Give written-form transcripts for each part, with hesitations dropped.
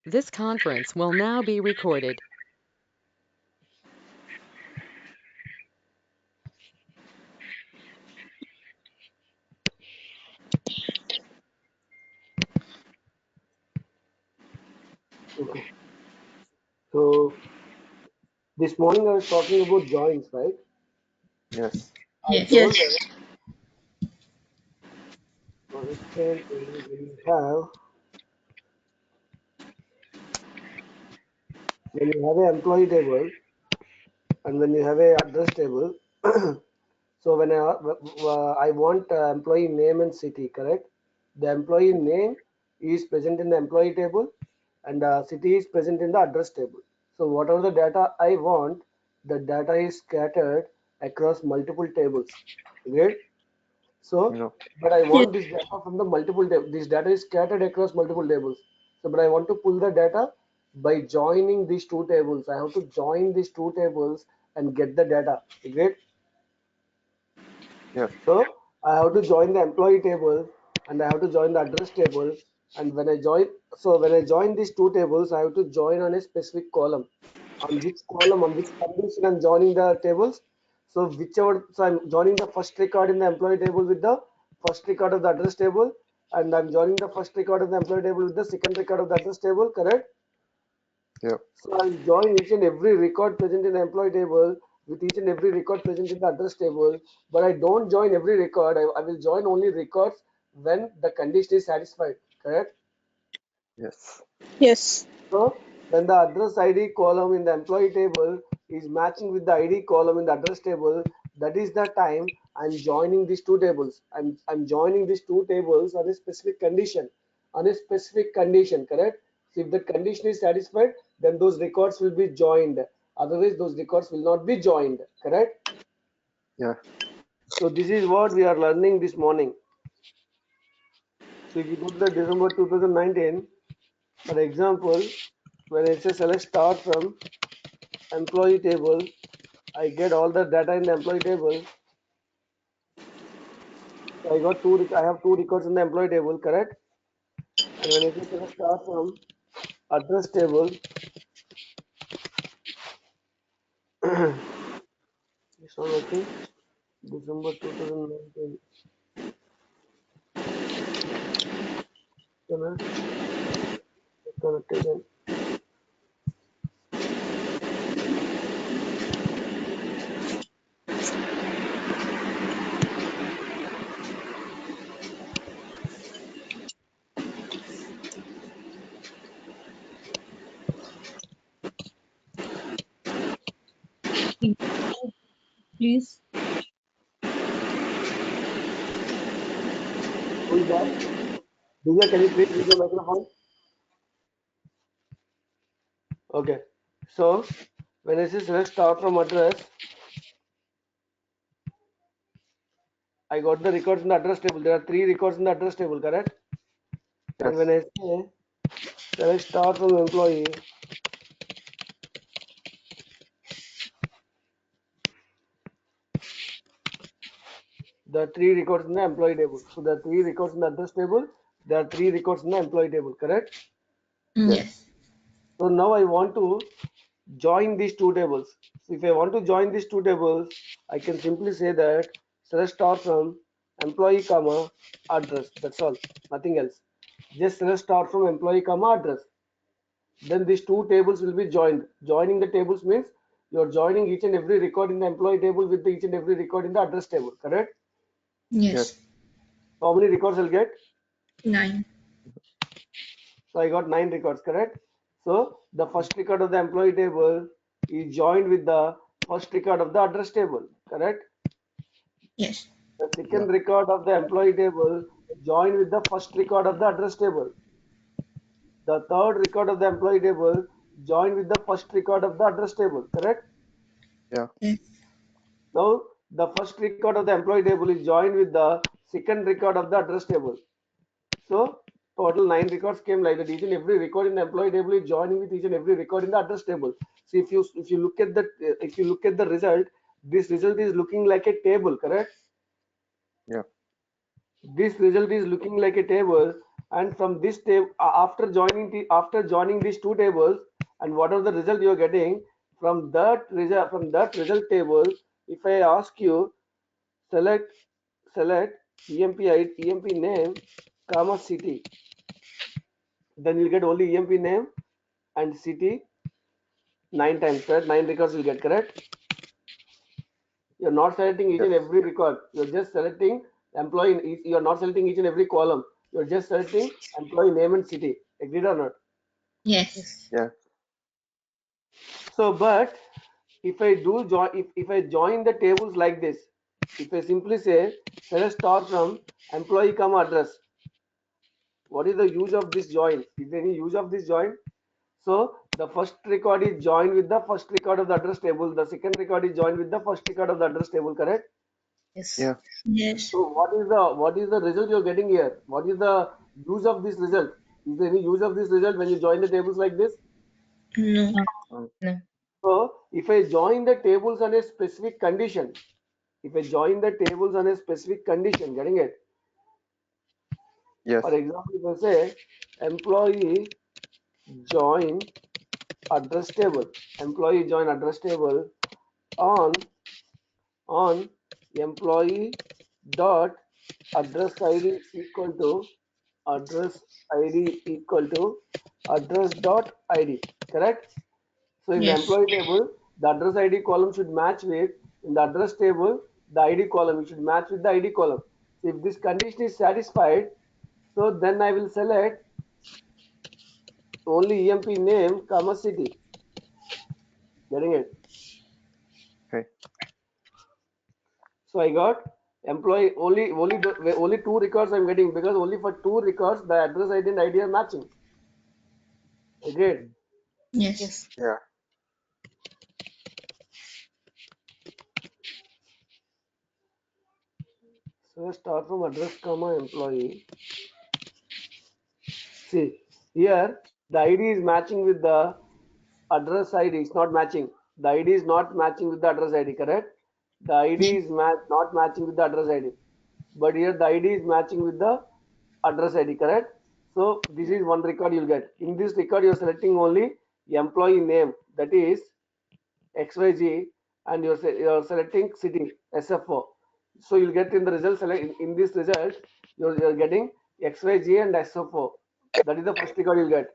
This conference will now be recorded. Okay. So this morning I was talking about joins, right? Yes. I Yes. told Yes. for example, when you have an employee table and when you have a address table. So when I want employee name and city, correct? The employee name is present in the employee table and city is present in the address table. So whatever the data I want, the data is scattered across multiple tables. Great. So, No. but I Yes. want this data from the multiple tables. This data is scattered across multiple tables. So, but I want to pull the data by joining these two tables. I have to join these two tables and get the data. Great. Yes. So I have to join the employee table and I have to join the address table. And when I join these two tables, I have to join on a specific column. On which condition I'm joining the tables. So I'm joining the first record in the employee table with the first record of the address table, and I'm joining the first record of the employee table with the second record of the address table, correct? Yeah. So I'll join each and every record present in the employee table with each and every record present in the address table. But I don't join every record. I will join only records when the condition is satisfied. Correct? Yes. Yes. So when the address ID column in the employee table is matching with the ID column in the address table, that is the time I'm joining these two tables. I'm joining these two tables on a specific condition. On a specific condition, correct? So if the condition is satisfied, then those records will be joined. Otherwise, those records will not be joined. Correct? Yeah. So this is what we are learning this morning. So if you go to the December 2019, for example, when it says select start from employee table, I get all the data in the employee table. So I have two records in the employee table, correct? And when I say select start from address table, it's not working. December 2019. Connect again. Please. Who is that? Divya, can you please use your microphone? Okay. So when I say select start from address, I got the records in the address table. There are three records in the address table, correct? And when Yes. I say select start from employee, the three records in the employee table. So there are three records in the address table. There are three records in the employee table, correct? Yes. Yes. So now I want to join these two tables. So if I want to join these two tables, I can simply say that select start from employee comma address. That's all, nothing else. Just select start from employee comma address. Then these two tables will be joined. Joining the tables means you're joining each and every record in the employee table with each and every record in the address table, correct? Yes. Yes. So how many records I'll get? 9. So I got 9 records, correct? So the first record of the employee table is joined with the first record of the address table, correct? Yes. The Yeah. second record of the employee table joined with the first record of the address table. The third record of the employee table joined with the first record of the address table, correct? Yeah. Yes. Now the first record of the employee table is joined with the second record of the address table. So total 9 records came like that. Each and every record in the employee table is joining with each and every record in the address table. So if you look at the result, this result is looking like a table, correct? Yeah. This result is looking like a table, and from this table, after joining these two tables, and whatever the result you are getting from that result table, if I ask you select EMP name comma city, then you'll get only EMP name and city 9 times, correct? 9 records you'll get, correct? You're not selecting each Yes. and every record. You're just selecting employee in each, you're not selecting each and every column. You're just selecting employee name and city. Agreed or not? Yes. Yeah. So, but if I do join, if I join the tables like this, if I simply say select star from employee comma address, what is the use of this join? Is there any use of this join? So the first record is joined with the first record of the address table. The second record is joined with the first record of the address table, correct? Yes. Yeah. Yes. So what is the result you're getting here? What is the use of this result? Is there any use of this result when you join the tables like this? No. Um, No. So if I join the tables on a specific condition, if I join the tables on a specific condition, getting it? yes. For example, if I say employee join address table, employee join address table on employee dot address ID equal to address ID equal to address dot ID, correct? So in the Yes. employee table, the address ID column should match with, in the address table, the ID column, it should match with the ID column. So if this condition is satisfied, so then I will select only EMP name comma city. Getting it? Okay. So I got employee only two records I'm getting, because only for two records the address ID and ID are matching. Agreed? Yes. Yes. Yeah. So start from address comma employee. See here the ID is matching with the address ID. It's not matching. The ID is not matching with the address ID. Correct? The ID Yes. is not matching with the address ID. But here the ID is matching with the address ID. Correct? So this is one record you'll get. In this record you're selecting only employee name, that is XYZ, and you're selecting city SFO. So you'll get in the result in this result you're getting XYZ and SFO. That is the first record you'll get.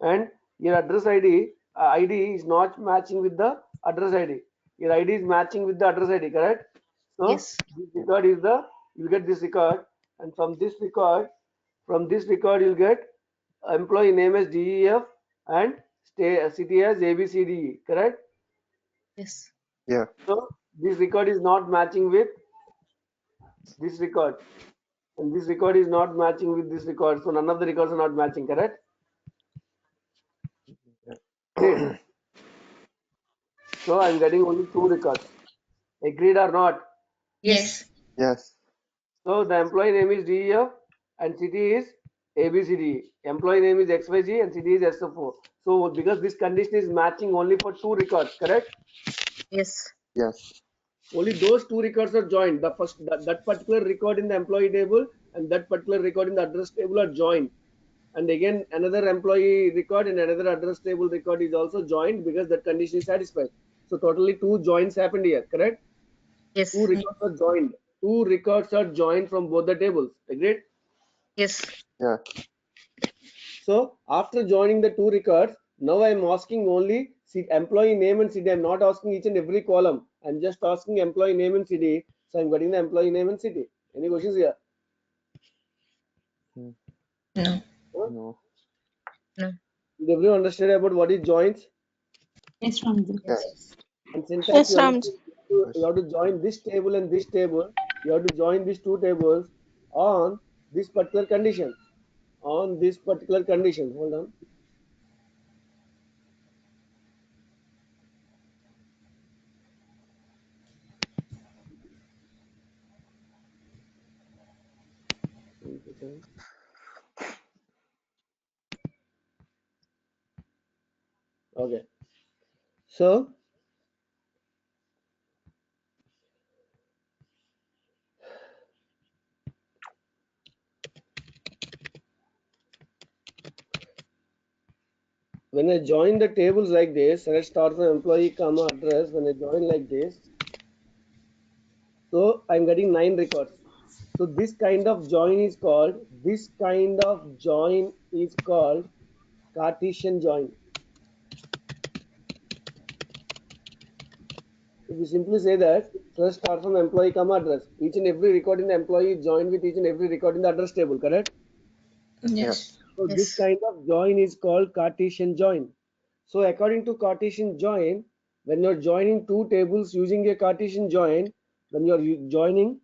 And your address ID is not matching with the address ID. Your ID is matching with the address ID, correct? So Yes. this record is the, you get this record, and from this record you'll get employee name as DEF and city as ABCDE, correct? Yes. Yeah. So this record is not matching with this record, and this record is not matching with this record. So none of the records are not matching, correct? Great. So I'm getting only two records. Agreed or not? Yes. Yes. So the employee name is DEF and city is ABCD. Employee name is XYZ and city is SFO. So because this condition is matching only for two records, correct? Yes. Yes. Only those two records are joined. The first that particular record in the employee table and that particular record in the address table are joined. And again another employee record and another address table record is also joined because that condition is satisfied. So totally two joins happened here, correct? Two Yes. records are joined. Two records are joined from both the tables. Agreed? Yes. Yeah. So after joining the two records, now I am asking only employee name and city. I am not asking each and every column. I am just asking employee name and city. So I am getting the employee name and city. Any questions here? Hmm. No. Huh? No. No. Did everyone understand about what is joins Yes, Ramji. Yes. Yes. and syntax? Yes, You Ramji. understand? You Yes. have to join this table and this table. You have to join these two tables on this particular condition. On this particular condition. Hold on. Okay. So when I join the tables like this, let's start from employee comma address. When I join like this, so I'm getting 9 records. So this kind of join is called Cartesian join. If you simply say that, so let's start from employee comma address. Each and every record in the employee is joined with each and every record in the address table, correct? Yes. So this Yes. kind of join is called Cartesian join. So according to Cartesian join, when you're joining two tables using a Cartesian join, when you're joining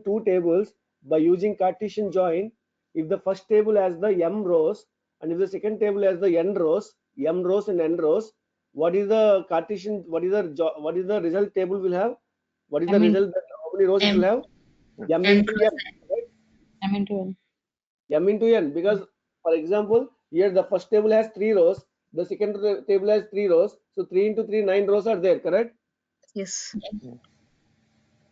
two tables by using Cartesian join, if the first table has the m rows and if the second table has the n rows, and n rows, what is the Cartesian? What is the result table will have? What is the M in result? How many rows it will M. have? M M into cross n, right? M into N. M into n, because for example here the first table has 3 rows, the second table has 3 rows, so 3 into 3 9 rows are there, correct? Yes.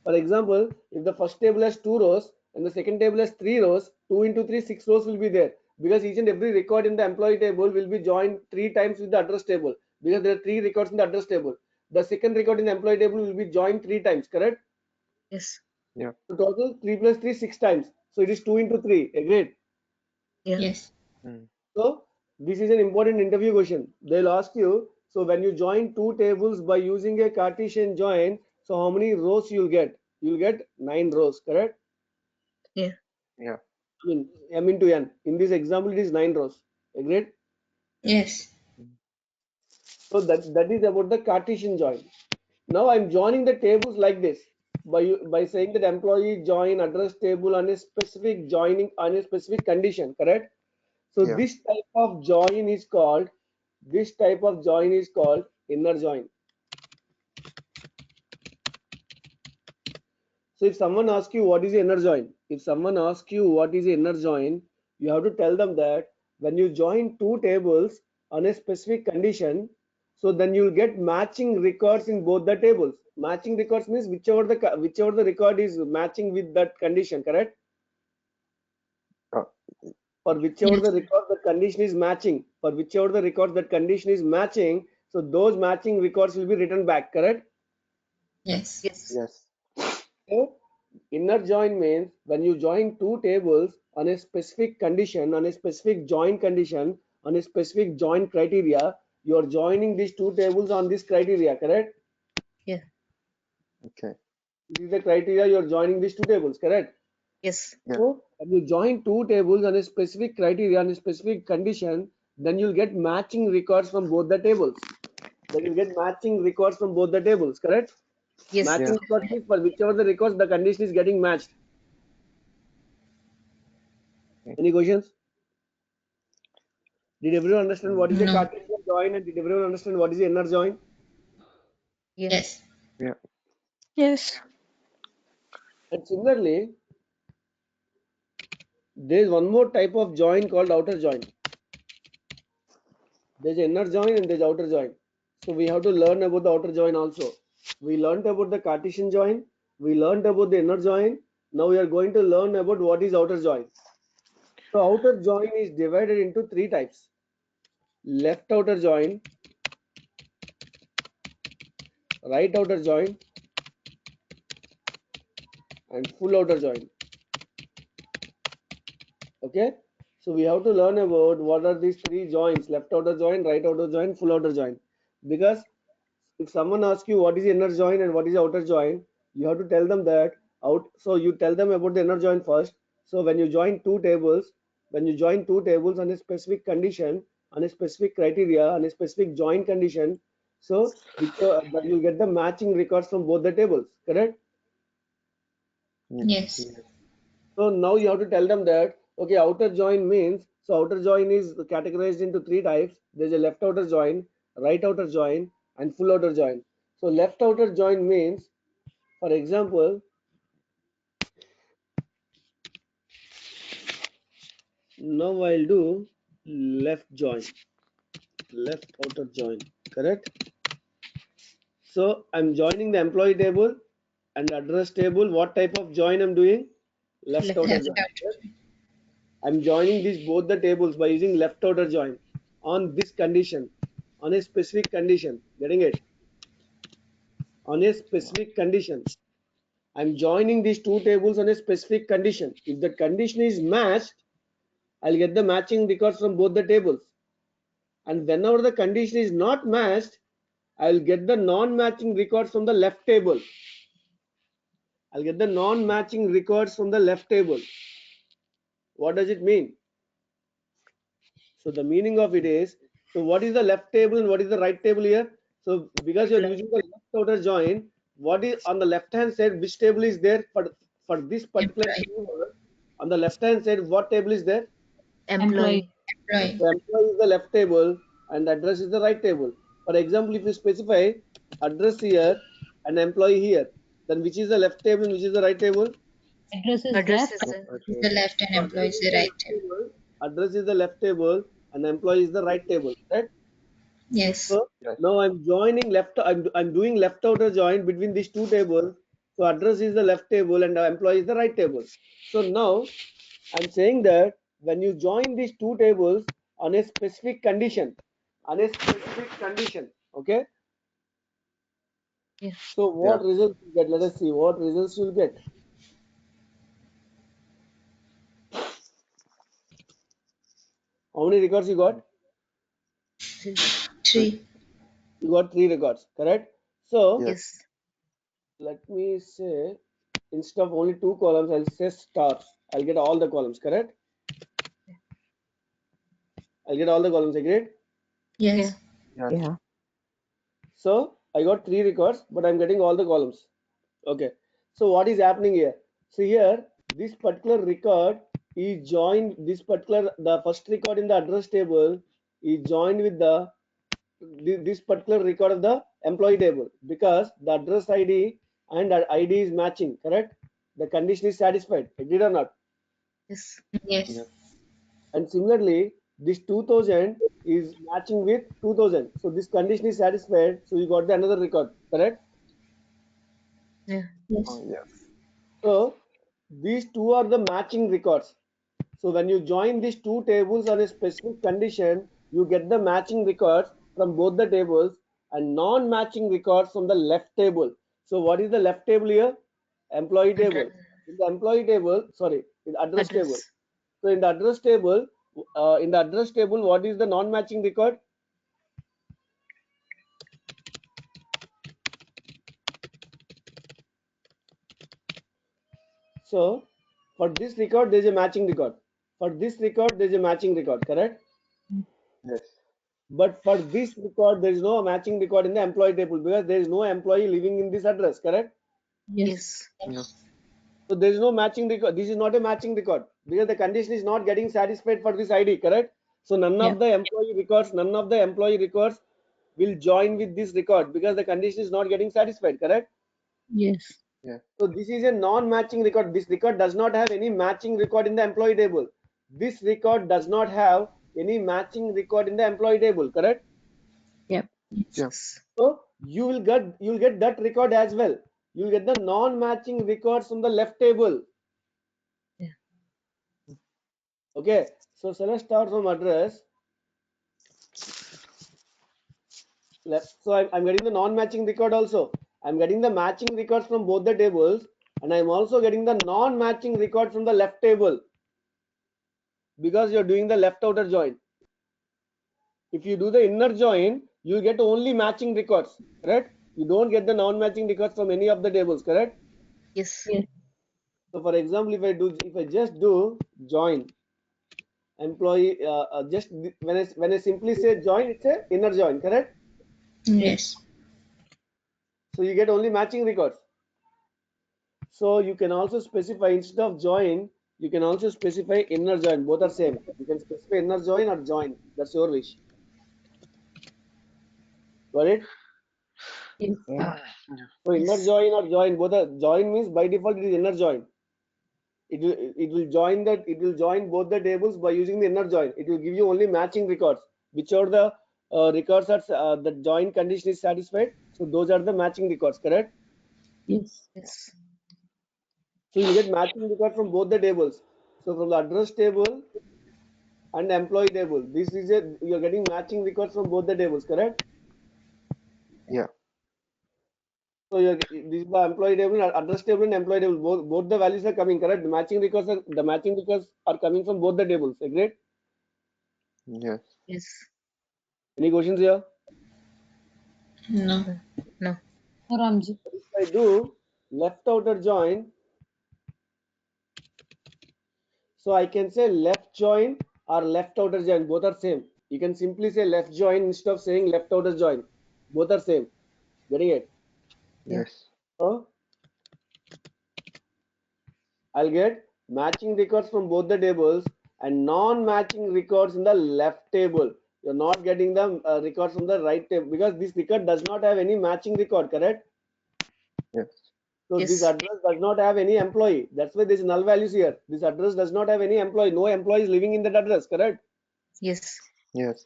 For example, if the first table has 2 rows and the second table has 3 rows, 2 into 3 6 rows will be there, because each and every record in the employee table will be joined 3 times with the address table, because there are 3 records in the address table. The second record in the employee table will be joined 3 times, correct? Yes. Yeah. So total 3 plus 3 6 times, so it is 2 into 3, agreed? Yeah. Yes. Mm. So this is an important interview question. They'll ask you, so when you join two tables by using a Cartesian join, so how many rows you'll get? You'll get 9 rows, correct? Yeah. Yeah. I mean m into n. In this example, it is 9 rows. Agreed? Yes. So that is about the Cartesian join. Now I'm joining the tables like this by saying that employee join address table on a specific joining on a specific condition, correct? So Yeah. this type of join is called inner join. So if someone asks you what is the inner join, you have to tell them that when you join two tables on a specific condition, so then you'll get matching records in both the tables. Matching records means whichever the record is matching with that condition, correct? Uh, For whichever Yes. the record the condition is matching, so those matching records will be written back, correct? Yes. Yes. yes. So inner join means when you join two tables on a specific condition, on a specific join condition, on a specific join criteria, you are joining these two tables on this criteria, correct? Yeah. Okay. This is the criteria you are joining these two tables, correct? Yes. Yeah. So when you join two tables on a specific criteria, on a specific condition, then you'll get matching records from both the tables. Correct? Yes. Yeah. Matching records means for whichever the records the condition is getting matched. Okay. Any questions? Did everyone understand what is a No. Cartesian join and did everyone understand what is the inner join? Yeah. Yes. Yeah. Yes. And similarly, there is one more type of join called outer join. There's inner join and there's outer join. So we have to learn about the outer join also. We learned about the Cartesian join. We learned about the inner join. Now we are going to learn about what is outer join. So outer join is divided into three types: left outer join, right outer join, and full outer join. Okay, so we have to learn about what are these three joins: left outer join, right outer join, full outer join. Because if someone asks you what is the inner join and what is the outer join, you have to tell them that out. So you tell them about the inner join first. So when you join two tables, on a specific condition, on a specific criteria, on a specific join condition, so then you get the matching records from both the tables, correct? Yes. Yeah. So now you have to tell them that okay, outer join means, so outer join is categorized into three types. There's a left outer join, right outer join, and full outer join. So left outer join means, for example, now I'll do left outer join, correct? So I'm joining the employee table and address table. What type of join I'm doing? Left Left. outer Left join. out. I'm joining these both the tables by using left outer join. on this condition, on a specific condition. Getting it? On a specific condition. I'm joining these two tables on a specific condition. If the condition is matched, I'll get the matching records from both the tables. And whenever the condition is not matched, I'll get the non-matching records from the left table. I'll get the non-matching records from the left table. What does it mean? So the meaning of it is, so what is the left table and what is the right table here? So because you're using the left outer join, what is on the left hand side, which table is there for this particular Employee. keyword? On the left hand side, what table is there? Employee. Employee. So employee is the left table and address is the right table. For example, if you specify address here and employee here, then which is the left table and which is the right table? Address is Address left. is Is the left and employee is the right table. Address is the left table and employee is the right table, right? Yes. So Yes. now I'm joining left. I'm doing left outer join between these two tables. So address is the left table and employee is the right table. So now I'm saying that when you join these two tables on a specific condition, okay. Yeah. So what results you get? Let us see what results you'll get. How many records you got? 3. You got 3 records, correct? So Yes. let me say instead of only 2 columns, I'll say stars. I'll get all the columns, correct? I'll get all the columns, agreed? Yes. Yeah. Yes. So I got 3 records, but I'm getting all the columns. Okay. So what is happening here? So here, this particular record is joined. The first record in the address table is joined with this particular record of the employee table because the address ID and the ID is matching. Correct? The condition is satisfied. Agreed or not? Yes. Yes. Yes. And similarly, this 2000 is matching with 2000. So this condition is satisfied. So you got the another record. Correct? Yeah. Yes. Oh, yes. So these two are the matching records. So when you join these two tables on a specific condition, you get the matching records from both the tables and non-matching records from the left table. So what is the left table here? Employee table. In the employee table, sorry, in the address table. Address. So in the address table, what is the non-matching record? So for this record, there is a matching record. For this record, there is a matching record, correct? Yes. But for this record, there is no matching record in the employee table because there is no employee living in this address, correct? Yes. No. So there is no matching record. This is not a matching record because the condition is not getting satisfied for this ID, correct? So none of the employee records will join with this record because the condition is not getting satisfied, correct? Yes. Yes. So this is a non-matching record. This record does not have any matching record in the employee table. This record does not have any matching record in the employee table, correct? Yeah. Yes. So you'll get that record as well. You'll get the non-matching records from the left table. Yeah. Okay. So let's start from address. So I'm getting the non-matching record also. I'm getting the matching records from both the tables, and I'm also getting the non-matching record from the left table because you're doing the left outer join. If you do the inner join, you get only matching records, correct? You don't get the non-matching records from any of the tables, correct? Yes. Yes. So for example, if I just do join employee, just when I simply say join, it's a inner join, correct? Yes. So you get only matching records. So you can also specify instead of join, you can also specify inner join. Both are same. You can specify inner join or join. That's your wish. Got it? Yes. So inner Yes. join or join, both are join means by default it is inner join. It will join both the tables by using the inner join. It will give you only matching records. Whichever the records are the join condition is satisfied. So those are the matching records, correct? Yes. Yes. So you get matching record from both the tables. So from the address table, and employee table. This is you're getting matching records from both the tables, correct? Yeah. So this is the employee table, address table, and employee table. Both the values are coming, correct? The matching records are coming from both the tables. Agreed? Yes. Yes. Any questions here? No. No. Ramji. If I do left outer join, so I can say left join or left outer join. Both are same. You can simply say left join instead of saying left outer join. Both are same. Getting it? Yeah. Yes. So I'll get matching records from both the tables and non-matching records in the left table. You're not getting the records from the right table because this record does not have any matching record, correct? Yes. So this Yes. address does not have any employee. That's why there's null values here. This address does not have any employee. No employee is living in that address, correct? Yes. Yes.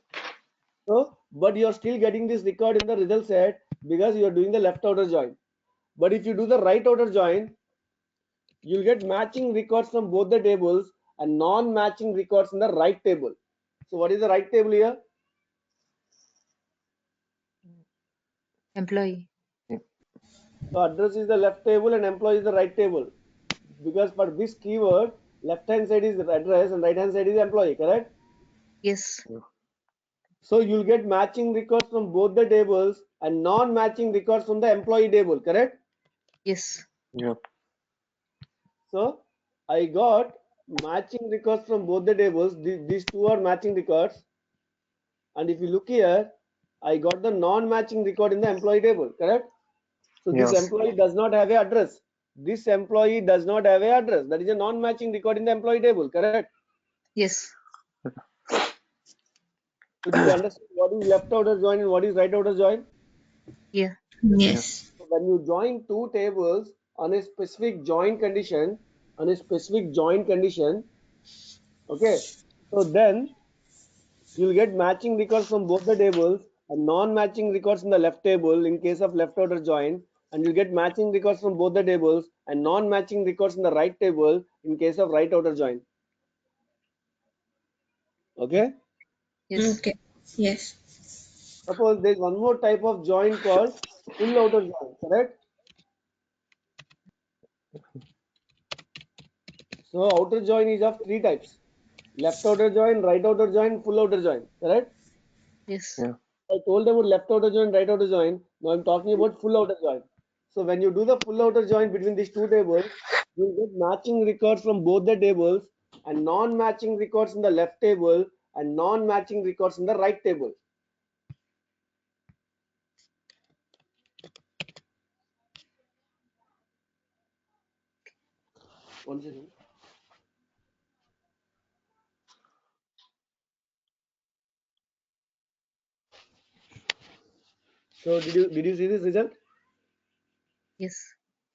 So, but you're still getting this record in the result set because you're doing the left outer join. But if you do the right outer join, you'll get matching records from both the tables and non-matching records in the right table. So what is the right table here? Employee. So address is the left table and employee is the right table. Because for this keyword, left hand side is the address and right hand side is employee, correct? Yes. So you'll get matching records from both the tables and non-matching records from the employee table, correct? Yes. Yeah. So I got matching records from both the tables. These two are matching records. And if you look here, I got the non-matching record in the employee table, correct? So this Yeah. employee does not have a address. This employee does not have a address. That is a non-matching record in the employee table, correct? Yes. So did you understand what is left outer join and what is right outer join? Yeah. Yes. So when you join two tables on a specific join condition, okay, so then you'll get matching records from both the tables and non-matching records in the left table in case of left outer join, and you'll get matching records from both the tables and non-matching records in the right table in case of right outer join. Okay. Yes. Okay. Yes. Suppose there's one more type of join called full outer join, correct? So outer join is of three types: left outer join, right outer join, full outer join, correct? Yes. Yeah. I told about left outer join, right outer join. Now I'm talking about full outer join. So when you do the full outer join between these two tables, you get matching records from both the tables and non-matching records in the left table and non-matching records in the right table. One second. So did you see this result? Yes.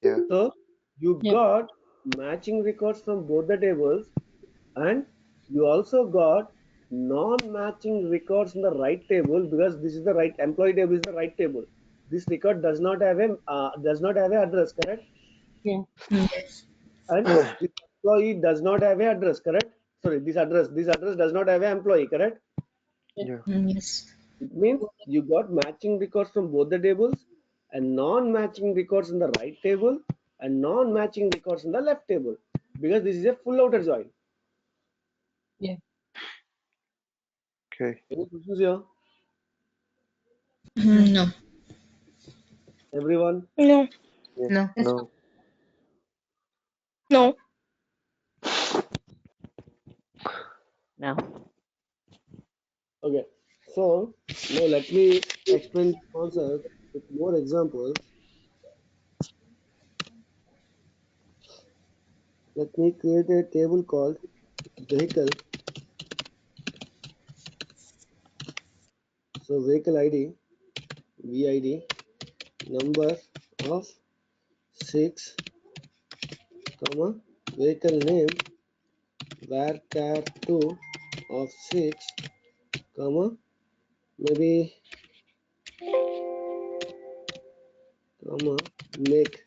Yeah. So you Yep. got matching records from both the tables and you also got non-matching records in the right table because this is the right employee table is the right table. This record does not have a address, correct? Yeah. Yes. And this employee does not have a address, correct? Sorry, this address does not have an employee, correct? Yeah. Yes. It means you got matching records from both the tables and non-matching records in the right table and non-matching records in the left table because this is a full outer join. Yeah. Okay. Any questions here? No. No. Everyone? No, Yes. No. Yes. No. no. No. Okay. So now let me explain the concept with more examples. Let me create a table called vehicle. So vehicle ID, VID, number of 6, comma, vehicle name, varchar2 of 6, comma, maybe, comma, make.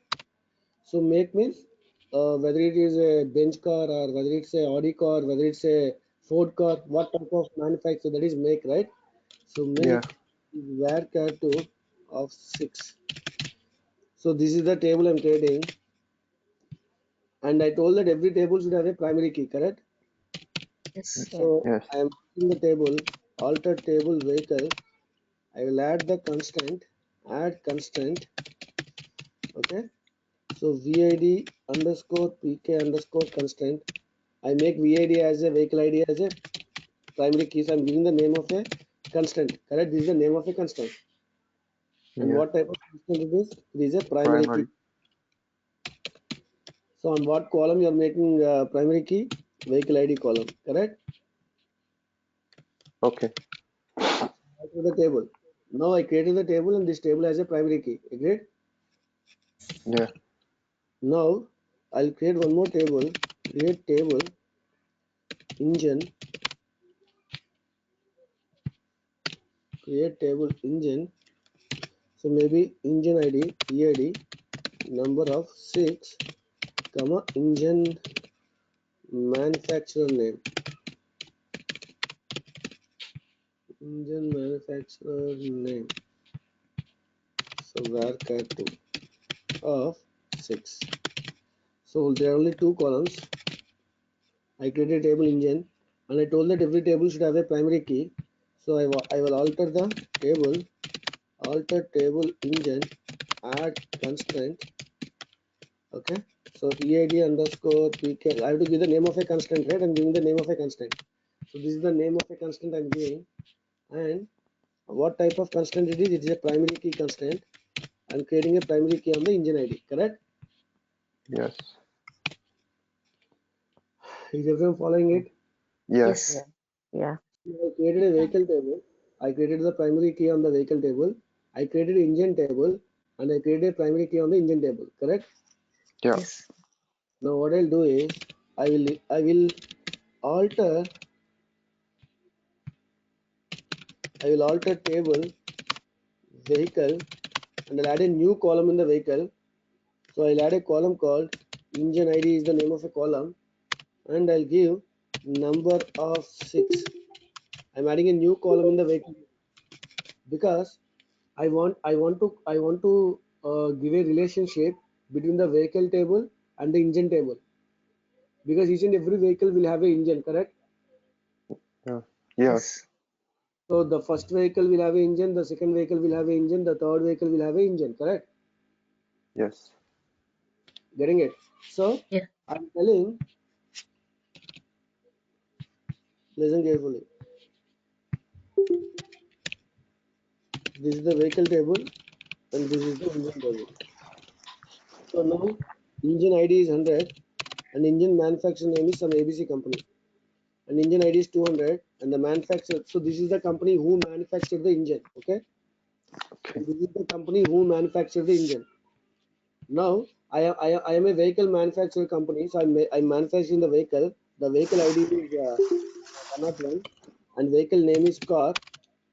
So make means whether it is a bench car or whether it's a Audi car, whether it's a Ford car, what type of manufacture, that is make, right? So Yeah. make is var_char2 of 6. So this is the table I'm creating, and I told that every table should have a primary key, correct? Yes. Yeah. So Yes. I am in the table, alter table vehicle. I will add the constraint, add constraint. Okay. So vid underscore pk underscore constraint. I make vid as a vehicle ID as a primary key. So I'm giving the name of a constraint. Correct. This is the name of a constraint. And Yeah. what type of constraint it is? It is a primary key. Primary. So on what column you are making primary key? Vehicle ID column. Correct. Okay. To the table. Now I created the table, and this table has a primary key. Agreed? Yeah. Now I'll create one more table. Create table engine. Create table engine. So maybe engine ID, EID, number of 6, comma engine manufacturer name. Engine manufacturer name. So var_char2 of 6. So there are only 2 columns. I created table engine, and I told that every table should have a primary key. So I will alter the table, alter table engine, add constraint. Okay. So EID underscore pk. I have to give the name of a constraint, right? I'm giving the name of a constraint. So this is the name of a constraint I'm giving, and what type of constraint it is? It is a primary key constraint. I'm creating a primary key on the engine ID. Correct? Yes. Is everyone following it? Yes. Yes. Yeah. Yeah. I created a vehicle table. I created the primary key on the vehicle table. I created engine table, and I created a primary key on the engine table. Correct? Yeah. Yes. Now what I'll do is I will alter table vehicle, and I'll add a new column in the vehicle. So I'll add a column called engine ID is the name of a column, and I'll give number of 6. I'm adding a new column in the vehicle because I want to give a relationship between the vehicle table and the engine table, because each and every vehicle will have an engine, correct? Yeah. Yes. Yes. So the first vehicle will have an engine, the second vehicle will have an engine, the third vehicle will have an engine, correct? Yes. Getting it? So Yeah. I'm telling, listen carefully. This is the vehicle table, and this is the engine table. So now engine ID is 100, and engine manufacturer name is some ABC company, and engine ID is 200, and the manufacturer. So this is the company who manufactured the engine. Okay, Okay. and this is the company who manufactured the engine. Now I am a vehicle manufacturer company, so I'm manufacturing the vehicle. The vehicle ID is 101, and vehicle name is car.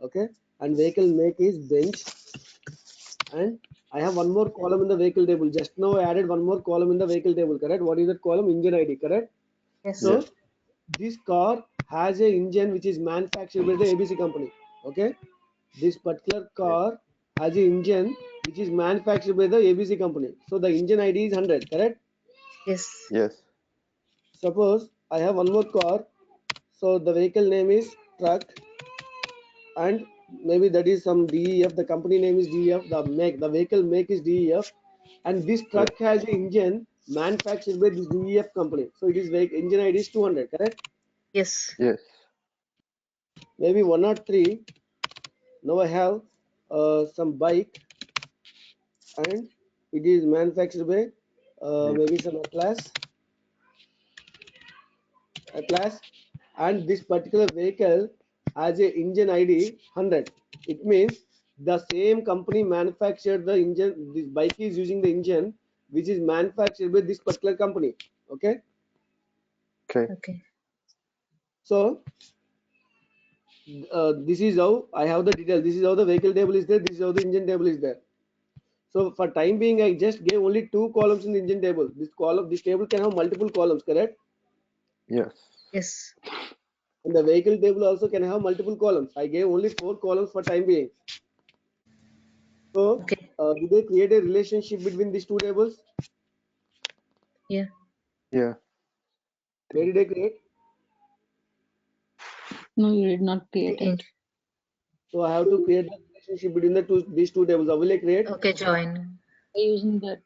Okay, and vehicle make is bench, and I have one more column in the vehicle table. Just now I added one more column in the vehicle table, correct? What is that column? Engine ID, correct? Yes. Yes. So this car has a engine which is manufactured by the ABC company. Okay, this particular Okay. car has an engine which is manufactured by the ABC company. So the engine ID is 100, correct? Yes. Yes. Suppose I have one more car, so the vehicle name is truck, and maybe that is some DEF. The company name is DEF. The vehicle make is DEF, and this Yes. truck has an engine manufactured by this DEF company. So it is engine ID is 200, correct? Yes. Yes. Maybe 103. Now I have some bike, and it is manufactured by Yes. maybe some Atlas, and this particular vehicle has a engine ID 100. It means the same company manufactured the engine. This bike is using the engine which is manufactured by this particular company. Okay, Okay. Okay. so this is how I have the detail. This is how the vehicle table is there. This is how the engine table is there. So for time being, I just gave only 2 columns in the engine table. This table can have multiple columns, correct? Yes. Yes. And the vehicle table also can have multiple columns. I gave only 4 columns for time being. So, Okay. did they create a relationship between these 2 tables? Yeah. Yeah. Where did I create? No, you did not create it. So I have to create the relationship between these two tables. How will I create? Okay, join. By using that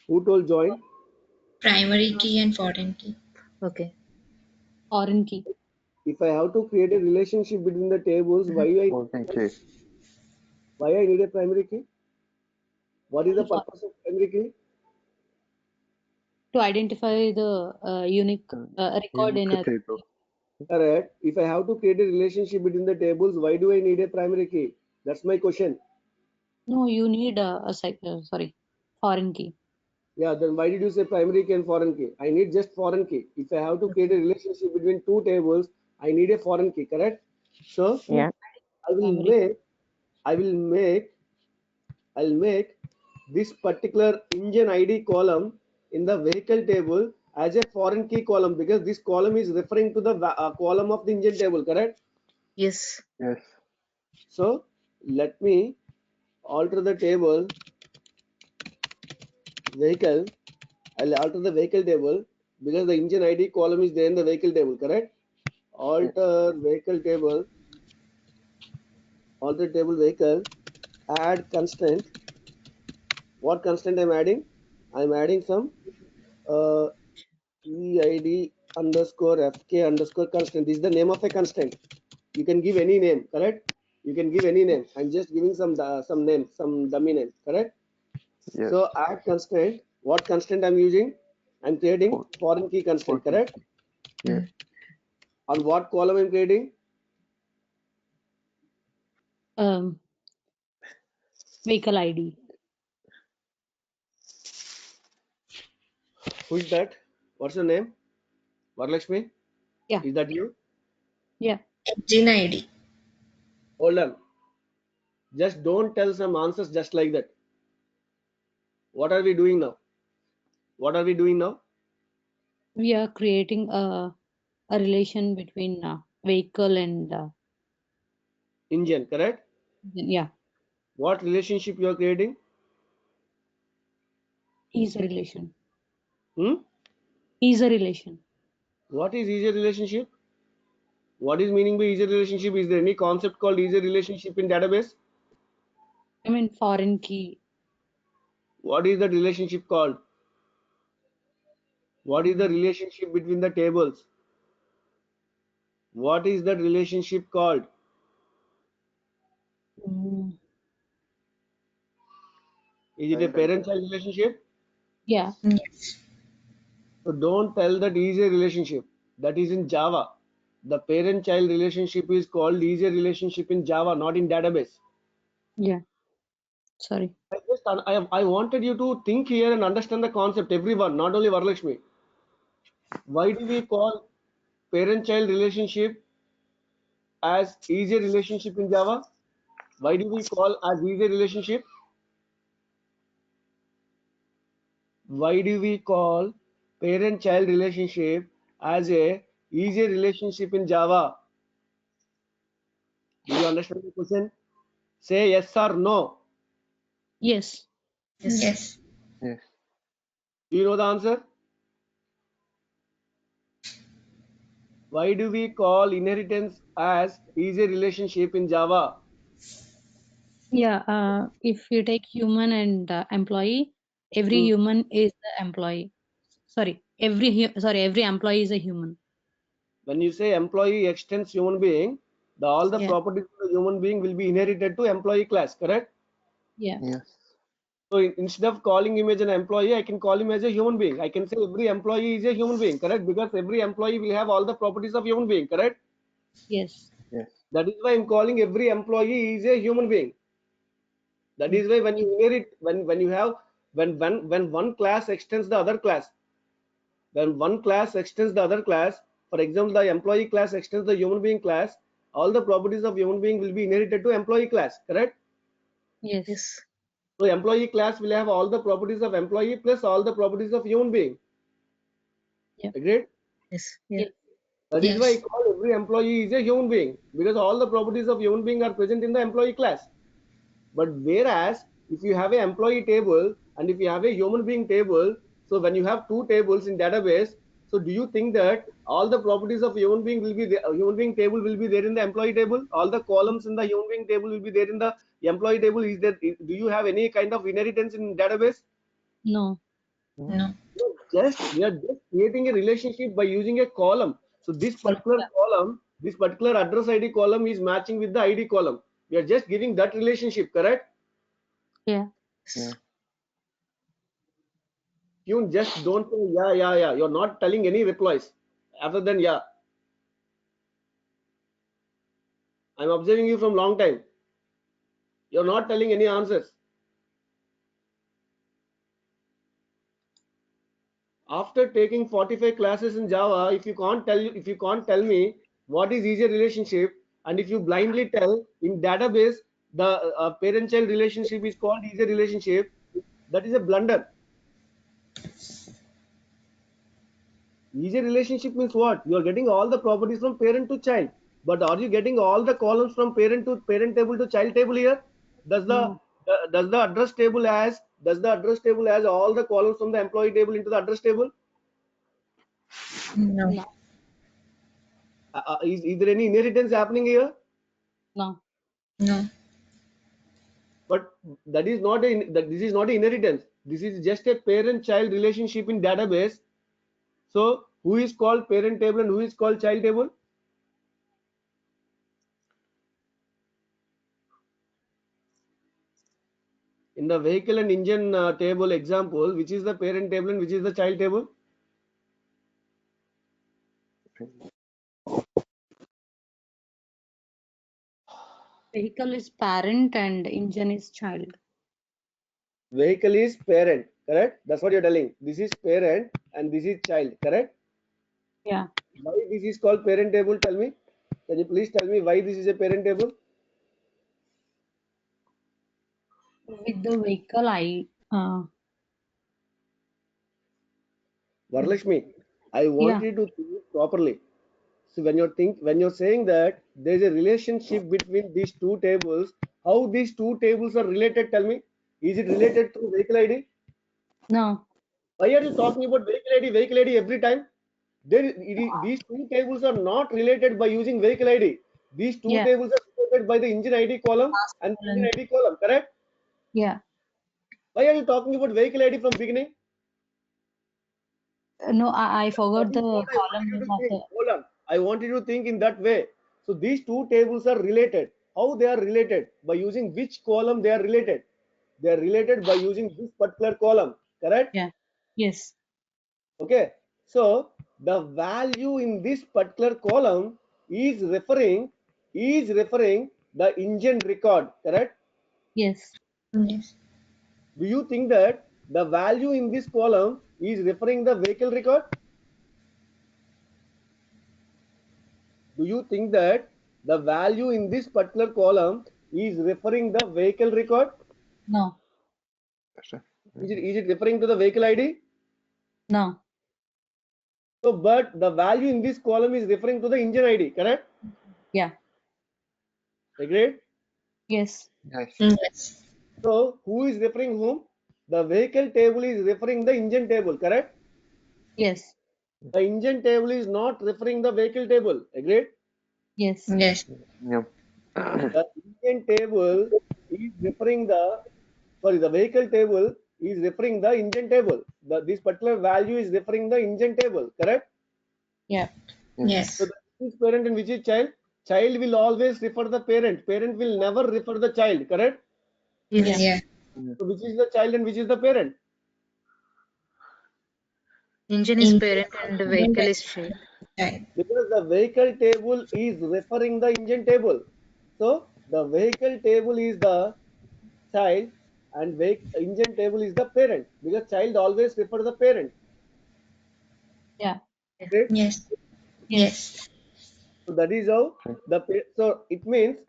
Who told join? Primary key and foreign key. Okay. foreign key. If I have to create a relationship between the tables, why Okay. I need a primary key? What is the purpose of primary key? To identify the unique record in a table. Correct. If I have to create a relationship between the tables, why do I need a primary key? That's my question. no, you need sorry, foreign key. Yeah, then why did you say primary key and foreign key? I need just foreign key. If I have to create a relationship between 2 tables, I need a foreign key, correct? So Yeah. I will Primary. make I'll make this particular engine ID column in the vehicle table as a foreign key column, because this column is referring to the column of the engine table, correct? Yes. Yes. So let me alter the table vehicle. I'll alter the vehicle table because the engine ID column is there in the vehicle table, correct? Alter vehicle table, alter table vehicle, add constraint. What constraint I'm adding? I'm adding some EID underscore FK underscore constraint. This is the name of a constraint. You can give any name, correct? You can give any name. I'm just giving some name, some dummy name, correct? Yes. So add constraint. What constraint I'm using? I'm creating foreign key constraint, correct? Yes. On what column I'm creating? Vehicle ID. Who is that? What's your name? Varalakshmi? Yeah. Is that you? Yeah. Engine ID. Hold on. Just don't tell some answers just like that. What are we doing now? What are we doing now? We are creating a relation between vehicle and Engine, correct? yeah, What relationship you are creating? is a relation. Hmm? Is a relation. What is easier relationship? What is meaning by easier relationship? Is there any concept called easier relationship in database? I mean foreign key. What is that relationship called? What is the relationship between the tables? What is that relationship called? Mm, Is it a parent-child relationship? yeah. Yes. So don't tell that easier relationship. That is in Java. The parent-child relationship is called easier relationship in Java, not in database. Yeah. Sorry. I wanted you to think here and understand the concept, everyone, not only Varalakshmi. Why do we call parent-child relationship as easier relationship in Java? Why do we call as easier relationship? Why do we call parent-child relationship as a easier relationship in Java? Do you understand the question? Say yes or no. Yes. Yes. Yes. Do you know the answer? Why do we call inheritance as easier relationship in Java? Yeah. If you take human and employee, every human is the employee. Sorry. Every employee is a human. When you say employee extends human being, all the Yeah. properties of the human being will be inherited to employee class, correct? Yeah. Yes. So instead of calling him as an employee, I can call him as a human being. I can say every employee is a human being, correct? Because every employee will have all the properties of human being, correct? Yes. Yes. That is why I'm calling every employee is a human being. That is why when you inherit, when you have when one class extends the other class, when one class extends the other class, for example, the employee class extends the human being class, all the properties of human being will be inherited to employee class, correct? Yes. Yes. So employee class will have all the properties of employee plus all the properties of human being. Yeah. Agreed? Yes. Yeah. Yes. That is why I Yes. call every employee is a human being, because all the properties of human being are present in the employee class. But whereas if you have an employee table and if you have a human being table, so when you have two tables in database, so do you think that all the properties of human being will be there, human being table will be there in the employee table? All the columns in the human being table will be there in the employee table. Is there? Do you have any kind of inheritance in database? No. No. We are just creating a relationship by using a column. So this particular column, this particular address ID column is matching with the ID column. We are just giving that relationship, correct? Yeah. Yeah. You just don't say yeah. You're not telling any replies other than yeah. I'm observing you from long time. You're not telling any answers. After taking 45 classes in Java, if you can't tell me what is easier relationship, and if you blindly tell in database the parent-child relationship is called easier relationship, that is a blunder. Easier relationship means what? You are getting all the properties from parent to child, but are you getting all the columns from parent to parent table to child table here? Does the No. does the address table has all the columns from the employee table into the address table? No. No. Is there any inheritance happening here? No. No. But that is not this is not inheritance. This is just a parent-child relationship in database. So who is called parent table and who is called child table? In the vehicle and engine table example, which is the parent table and which is the child table? Vehicle is parent and engine is child. Vehicle is parent, correct? That's what you're telling. This is parent and this is child, correct? Yeah. Why this is called parent table? Tell me. Can you please tell me why this is a parent table? With the vehicle, Varlakshmi, I want yeah. you to think properly. So when you're saying that there is a relationship between these two tables, how these two tables are related? Tell me. Is it related to vehicle ID? No. Why are you talking about vehicle ID every time? These two tables are not related by using vehicle ID. These two Yeah. tables are related by the engine ID column Last and engine column. ID column, correct? Yeah. Why are you talking about vehicle ID from beginning? No, I That forgot is the what I wanted column you name to of think. the. Hold on. I wanted you to think in that way. So these two tables are related. How they are related? By using which column they are related? They are related by using this particular column, correct? Yeah. Yes. Okay. So the value in this particular column is referring the engine record, correct? Yes. Yes. Do you think that the value in this column is referring the vehicle record? Do you think that the value in this particular column is referring the vehicle record? No. Is it referring to the vehicle ID? No. So, but the value in this column is referring to the engine ID, correct? Yeah. Agreed? Yes. Yes. Yes. So, who is referring whom? The vehicle table is referring the engine table, correct? Yes. The engine table is not referring the vehicle table, agreed? Yes. Yes. Yeah. The engine table is referring the vehicle table is referring the engine table. This particular value is referring the engine table, correct? Yeah. So Yes. which is parent and which is child? Child will always refer the parent. Parent will never refer the child, correct? Yeah. Yeah. So which is the child and which is the parent? Engine is In parent and vehicle is child. child. Because the vehicle table is referring the engine table. So the vehicle table is the child and engine table is the parent, because child always refer the parent. Yeah. Right? Yes. Yes. Yes. So that is how so it means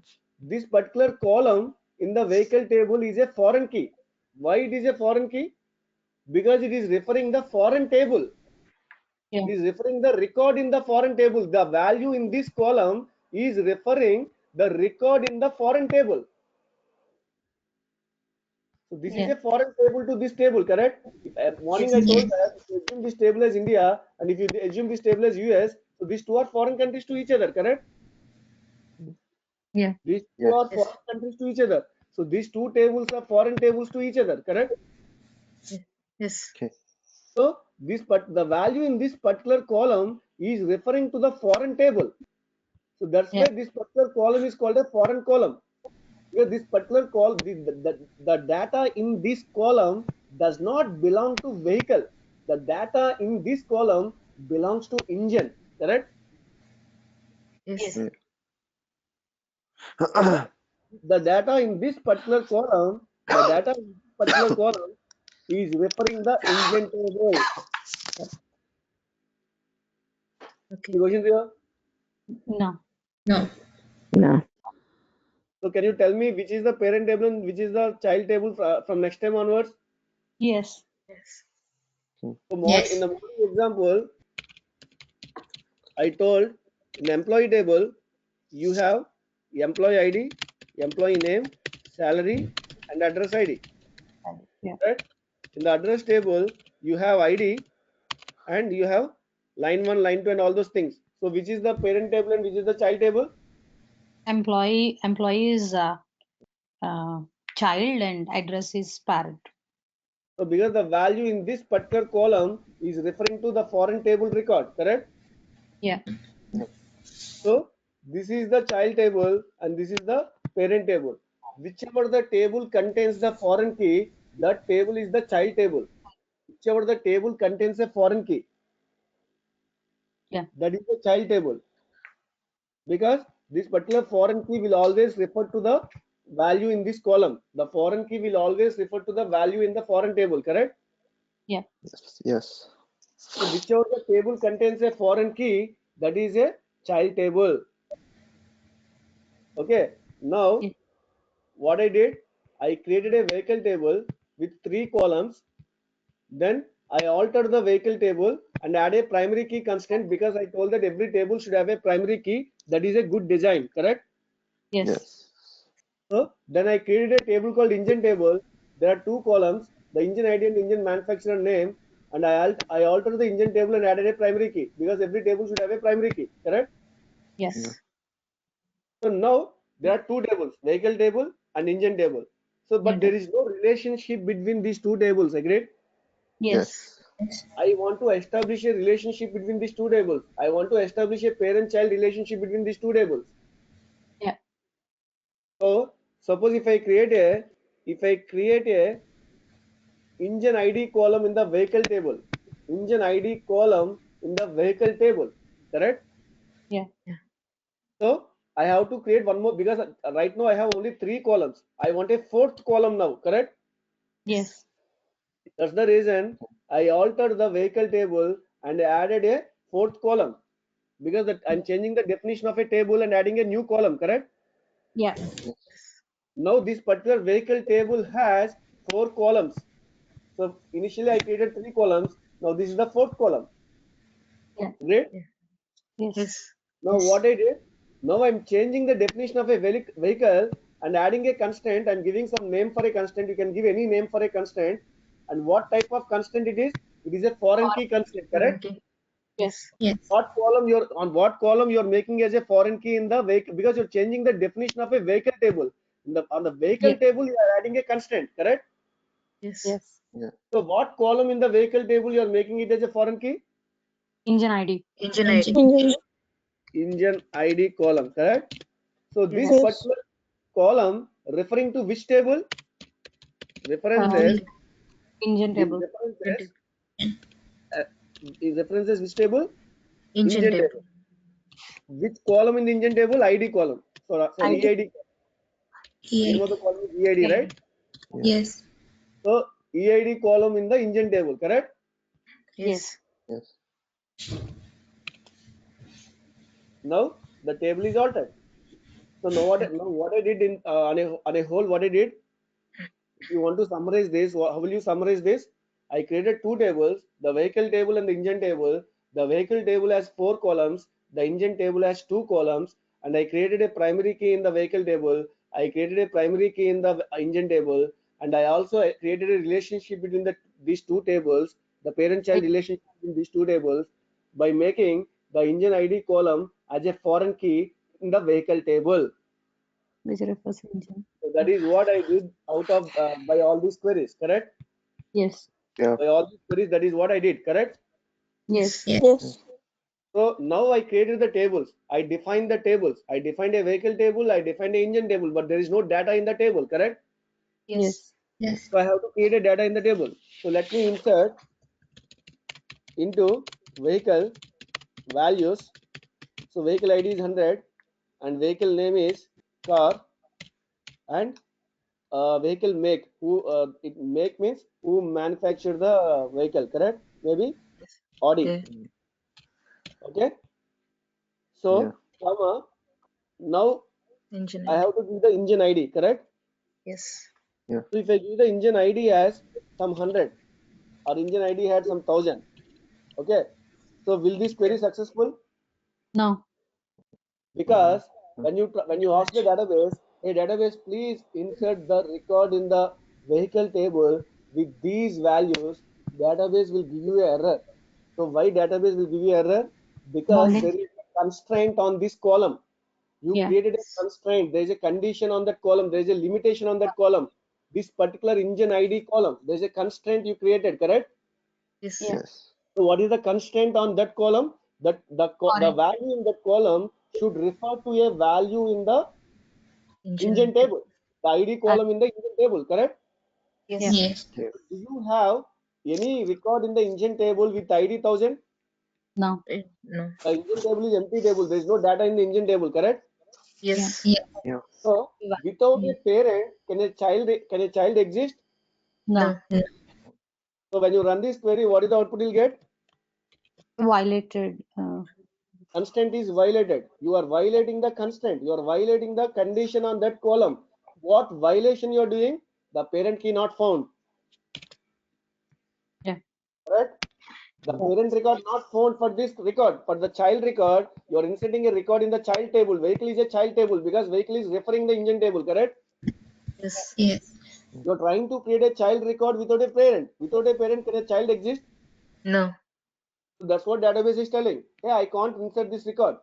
this particular column in the vehicle table is a foreign key. Why it is a foreign key? Because it is referring the foreign table. Yeah. It is referring the record in the foreign table. The value in this column is referring the record in the foreign table. So this is Yeah. a foreign table to this table, correct? If morning I told that if you assume this table as India and if you assume this table as US, so these two are foreign countries to each other, correct? Yeah. These two Yes. are foreign countries to each other. So these two tables are foreign tables to each other, correct? Yes. Okay. So this the value in this particular column is referring to the foreign table. So that's Yeah. why this particular column is called a foreign column. Because this particular the data in this column does not belong to vehicle. The data in this column belongs to engine, correct? Yes. Yeah. So the data in this particular column, the data in this particular column is referring the engine table. Okay. Any questions here? No. No. No. So can you tell me which is the parent table and which is the child table from next time onwards? Yes. Yes. So Yes. in the morning example, I told in employee table you have employee ID, employee name, salary, and address ID. Yeah. Right? In the address table you have ID and you have line 1, line 2, and all those things. So which is the parent table and which is the child table? Employee is child and address is parent. So because the value in this particular column is referring to the foreign table record, correct? Yeah. So this is the child table and this is the parent table. Whichever the table contains the foreign key, that table is the child table. Whichever the table contains a foreign key, Yeah. that is the child table. Because this particular foreign key will always refer to the value in this column. The foreign key will always refer to the value in the foreign table, correct? Yeah. Yes. Yes. So whichever the table contains a foreign key, that is a child table. Okay. Now Yeah. what I did, I created a vehicle table with 3 columns. Then I altered the vehicle table and add a primary key constraint because I told that every table should have a primary key. That is a good design, correct? Yes. Yes. So then I created a table called engine table. There are 2 columns, the engine ID and engine manufacturer name. And I altered the engine table and added a primary key because every table should have a primary key, correct? Yes. Yeah. So now there are 2 tables, vehicle table and engine table. So but there is no relationship between these 2 tables, agreed? Yes. Yes. I want to establish a relationship between these 2 tables. I want to establish a parent-child relationship between these 2 tables. Yeah. So suppose if I create a engine ID column in the vehicle table, engine ID column in the vehicle table, correct? Yeah. So I have to create one more because right now I have only 3 columns. I want a 4th column now, correct? Yes. That's the reason I altered the vehicle table and added a 4th column because I'm changing the definition of a table and adding a new column, correct? Yeah. Now this particular vehicle table has 4 columns. So initially I created 3 columns. Now this is the 4th column. Yeah. Great. Yes. Yes. Now what I did, now I'm changing the definition of a vehicle and adding a constraint. I'm giving some name for a constraint. You can give any name for a constraint. And what type of constraint it is? It is a foreign key constraint, correct? Okay. Yes. Yes. What column you're making as a foreign key in the vehicle because you're changing the definition of a vehicle table. On the vehicle Yeah. table, you are adding a constraint, correct? Yes. Yes. Yeah. So what column in the vehicle table you are making it as a foreign key? Engine ID. Engine ID. Engine. Engine ID column, correct? So this Yes. particular column referring to which table? References. Engine This table. references. Uh, is references which table? Engine Engine table. table. Which column in the engine table? ID column. Sorry, ID. EID. Here. Name of the column is EID, Yeah. right? Yes. So EID column in the engine table, correct? Yes. Yes. Now the table is altered. So now what I did in on a whole, what I did, if you want to summarize this, how will you summarize this? I created 2 tables, the vehicle table and the engine table. The vehicle table has 4 columns, the engine table has 2 columns, and I created a primary key in the vehicle table, I created a primary key in the engine table, and I also created a relationship between these two tables, the parent-child relationship between these two tables, by making the engine ID column as a foreign key in the vehicle table. Which refers to engine. So that is what I did out of by all these queries, correct? Yes. Yeah. By all these queries, that is what I did, correct? Yes. Yes. So now I created the tables. I defined the tables. I defined a vehicle table. I defined an engine table, but there is no data in the table, correct? Yes. Yes. So I have to create a data in the table. So let me insert into vehicle values. So vehicle ID is 100 and vehicle name is car and vehicle make. Who it make means who manufactured the vehicle, correct? Maybe Yes. Audi. Okay. Okay. Yeah. So comma now Engine I ID. have to give the engine ID, correct? Yes. Yeah. So if I give the engine ID as some 100 or engine ID had some 1000, okay. So will this query successful? No. Because No. when you ask the Match. database, hey database, please insert the record in the vehicle table with these values, database will give you an error. So why database will give you error? Because Bonding. there is a constraint on this column. You Yeah. created a constraint. There is a condition on that column. There is a limitation on that column. This particular engine ID column, there is a constraint you created, correct? Yes. Yeah. Yes. So what is the constraint on that column? That the Foreign. value in that column should refer to a value in the Engine engine ID. table. The ID Uh, column in the engine table, correct? Yes. yeah. Yes. Yeah. Do you have any record in the engine table with ID 1000? No. No. The engine table is empty table. There is no data in the engine table, correct? Yeah. Yes. Yes. Yeah. So without a parent, can a child exist? No. No. No. So when you run this query, what is the output you'll get? Violated. Constraint is violated. You are violating the constraint. You are violating the condition on that column. What violation you are doing? The parent key not found. Yeah. Correct? The parent record not found for this record. For the child record, you are inserting a record in the child table. Vehicle is a child table because vehicle is referring the engine table. Correct? Yes. Yes. You are trying to create a child record without a parent. Without a parent, can a child exist? No. So that's what database is telling. Hey, I can't insert this record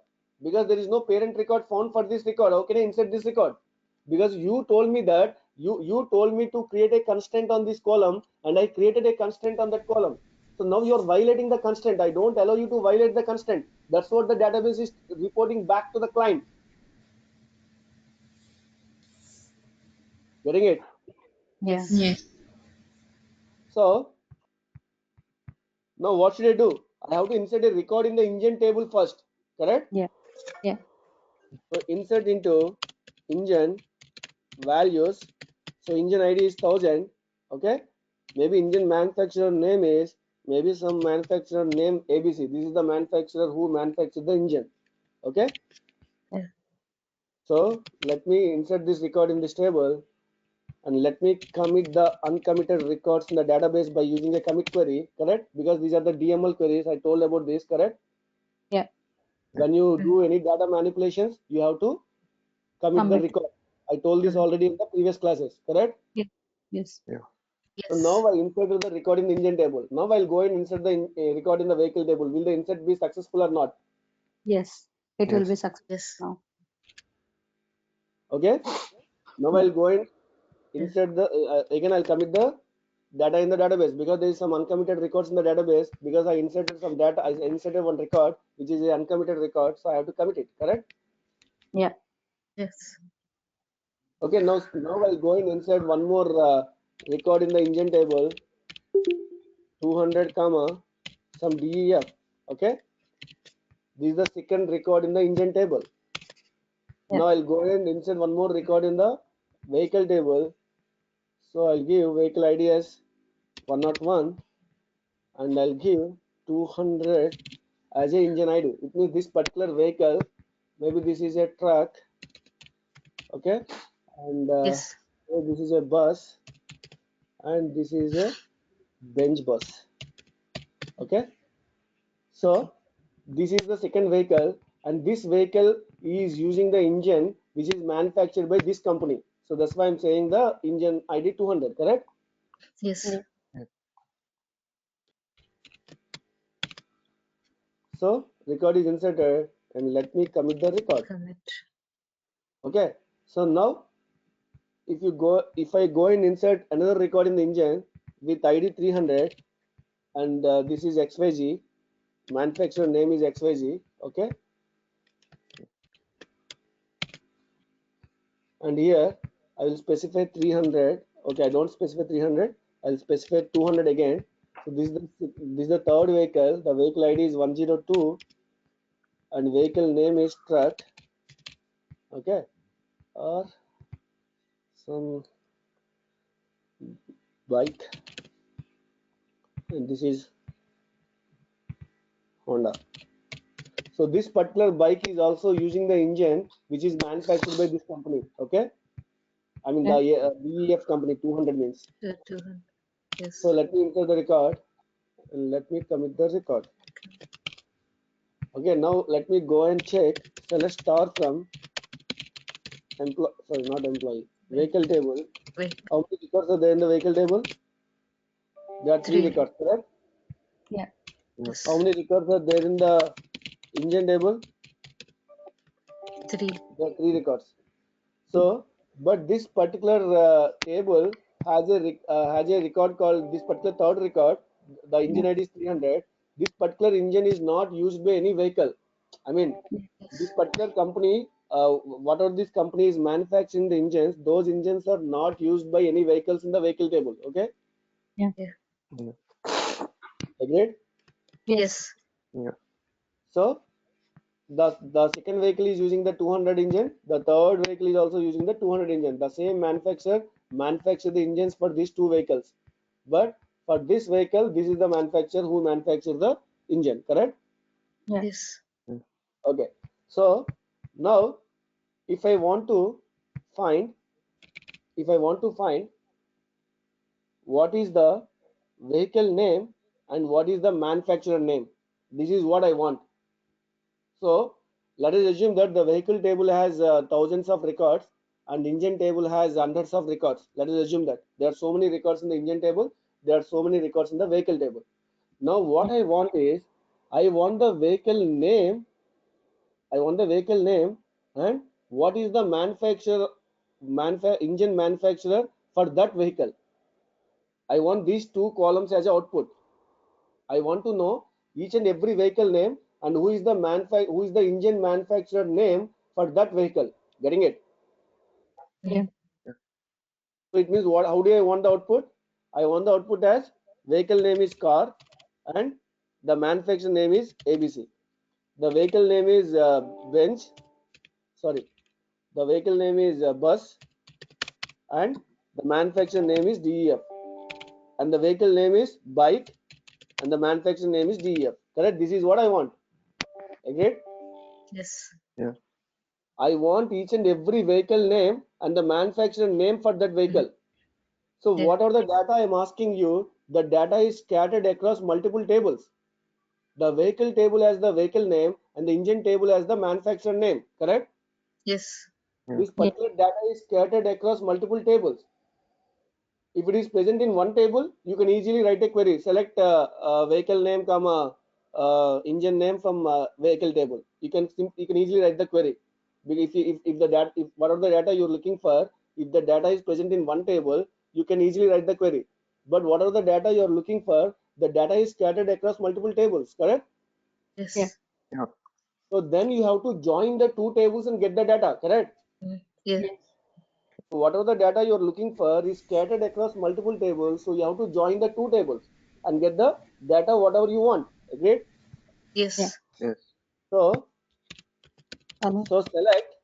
because there is no parent record found for this record. How can I insert this record? Because you told me that you told me to create a constraint on this column and I created a constraint on that column. So now you're violating the constraint. I don't allow you to violate the constraint. That's what the database is reporting back to the client. Getting it? Yeah. Yes. Yes. So now what should I do? I have to insert a record in the engine table first. Correct? Yeah. Yeah. So insert into engine values. So engine ID is 1000. Okay. Maybe engine manufacturer name is maybe some manufacturer name ABC. This is the manufacturer who manufactured the engine. Okay. Yeah. So let me insert this record in this table and let me commit the uncommitted records in the database by using a commit query. Correct? Because these are the DML queries. I told about this. Correct? Yeah. When you do any data manipulations, you have to commit the Commit. record. I told this already in the previous classes. Correct? Yeah. Yes. Yeah. So Yes. now I inserted the record in the engine table. Now I'll go and insert the record in the vehicle table. Will the insert be successful or not? Yes. It will be Yes. successful Yes. now. Okay. Now Yeah. I'll go and Yes. insert the again I'll commit the data in the database because there is some uncommitted records in the database because I inserted some data. I inserted one record which is an uncommitted record, so I have to commit it. Correct? Yeah. Yes. Okay. Now I'll go and insert one more record in the engine table. 200 comma some DEF. Okay. This is the second record in the engine table. Yeah. Now I'll go ahead and insert one more record in the vehicle table. So I'll give vehicle ID as 101 and I'll give 200 as a engine ID. It means this particular vehicle, maybe this is a truck, okay, and Yes. so this is a bus and this is a bench bus, okay. So Okay. this is the second vehicle, and this vehicle is using the engine which is manufactured by this company. So that's why I'm saying the engine ID 200, correct? Yes. So record is inserted, and let me commit the record. Commit. Okay, so now if I go and insert another record in the engine with ID 300, and this is XYZ, manufacturer name is XYZ, okay, and here I will specify 300. Okay, I don't specify 300, I'll specify 200 again. So this is the third vehicle. The vehicle ID is 102 and vehicle name is truck, okay, or some bike, and this is Honda. So this particular bike is also using the engine which is manufactured by this company, okay, I mean the BEF company. 200 means. 200. Yes. So let me enter the record and let me commit the record. Okay, now let me go and check. Select star from not employee, vehicle table. Wait. How many records are there in the vehicle table? There are 3 3. records, correct? Yeah. Yes. How many records are there in the engine table? 3. There are 3 records. So, but this particular table has a record called, this particular third record, the engine ID is 300. This particular engine is not used by any vehicle. I mean, this particular company, whatever this company is manufacturing the engines, those engines are not used by any vehicles in the vehicle table. Okay, Yeah. Yeah. agreed? Yes. Yeah. So the second vehicle is using the 200 engine. The third vehicle is also using the 200 engine. The same manufacturer manufacture the engines for these 2 vehicles, but for this vehicle, this is the manufacturer who manufactures the engine. Correct? Yeah. Yes. Okay. So now, if I want to find, what is the vehicle name and what is the manufacturer name, this is what I want. So let us assume that the vehicle table has thousands of records and engine table has hundreds of records. Let us assume that there are so many records in the engine table, there are so many records in the vehicle table. Now what I want is, I want the vehicle name and what is the engine manufacturer for that vehicle. I want these 2 columns as output. I want to know each and every vehicle name and who is the engine manufacturer name for that vehicle. Getting it? Yeah. So it means what? How do I want the output? I want the output as vehicle name is car and the manufacturer name is ABC. The vehicle name is bench. Sorry, the vehicle name is bus and the manufacturer name is DEF. And the vehicle name is bike and the manufacturer name is DEF. Correct? This is what I want. Agreed? Yes. Yeah. I want each and every vehicle name and the manufacturer name for that vehicle. So Yeah. what are the data I'm asking you? The data is scattered across multiple tables. The vehicle table has the vehicle name and the engine table has the manufacturer name. Correct? Yes. Yeah. This particular data is scattered across multiple tables. If it is present in one table, you can easily write a query. Select vehicle name, comma engine name from vehicle table. You can easily write the query. If whatever the data you're looking for, if the data is present in one table, you can easily write the query. But whatever the data you're looking for, the data is scattered across multiple tables. Correct? Yes. Yeah. Yeah. So then you have to join the 2 tables and get the data. Correct? Yeah. So whatever the data you're looking for is scattered across multiple tables. So you have to join the 2 tables and get the data whatever you want. Agreed? Yes. Yeah. Yes. So Hello. select.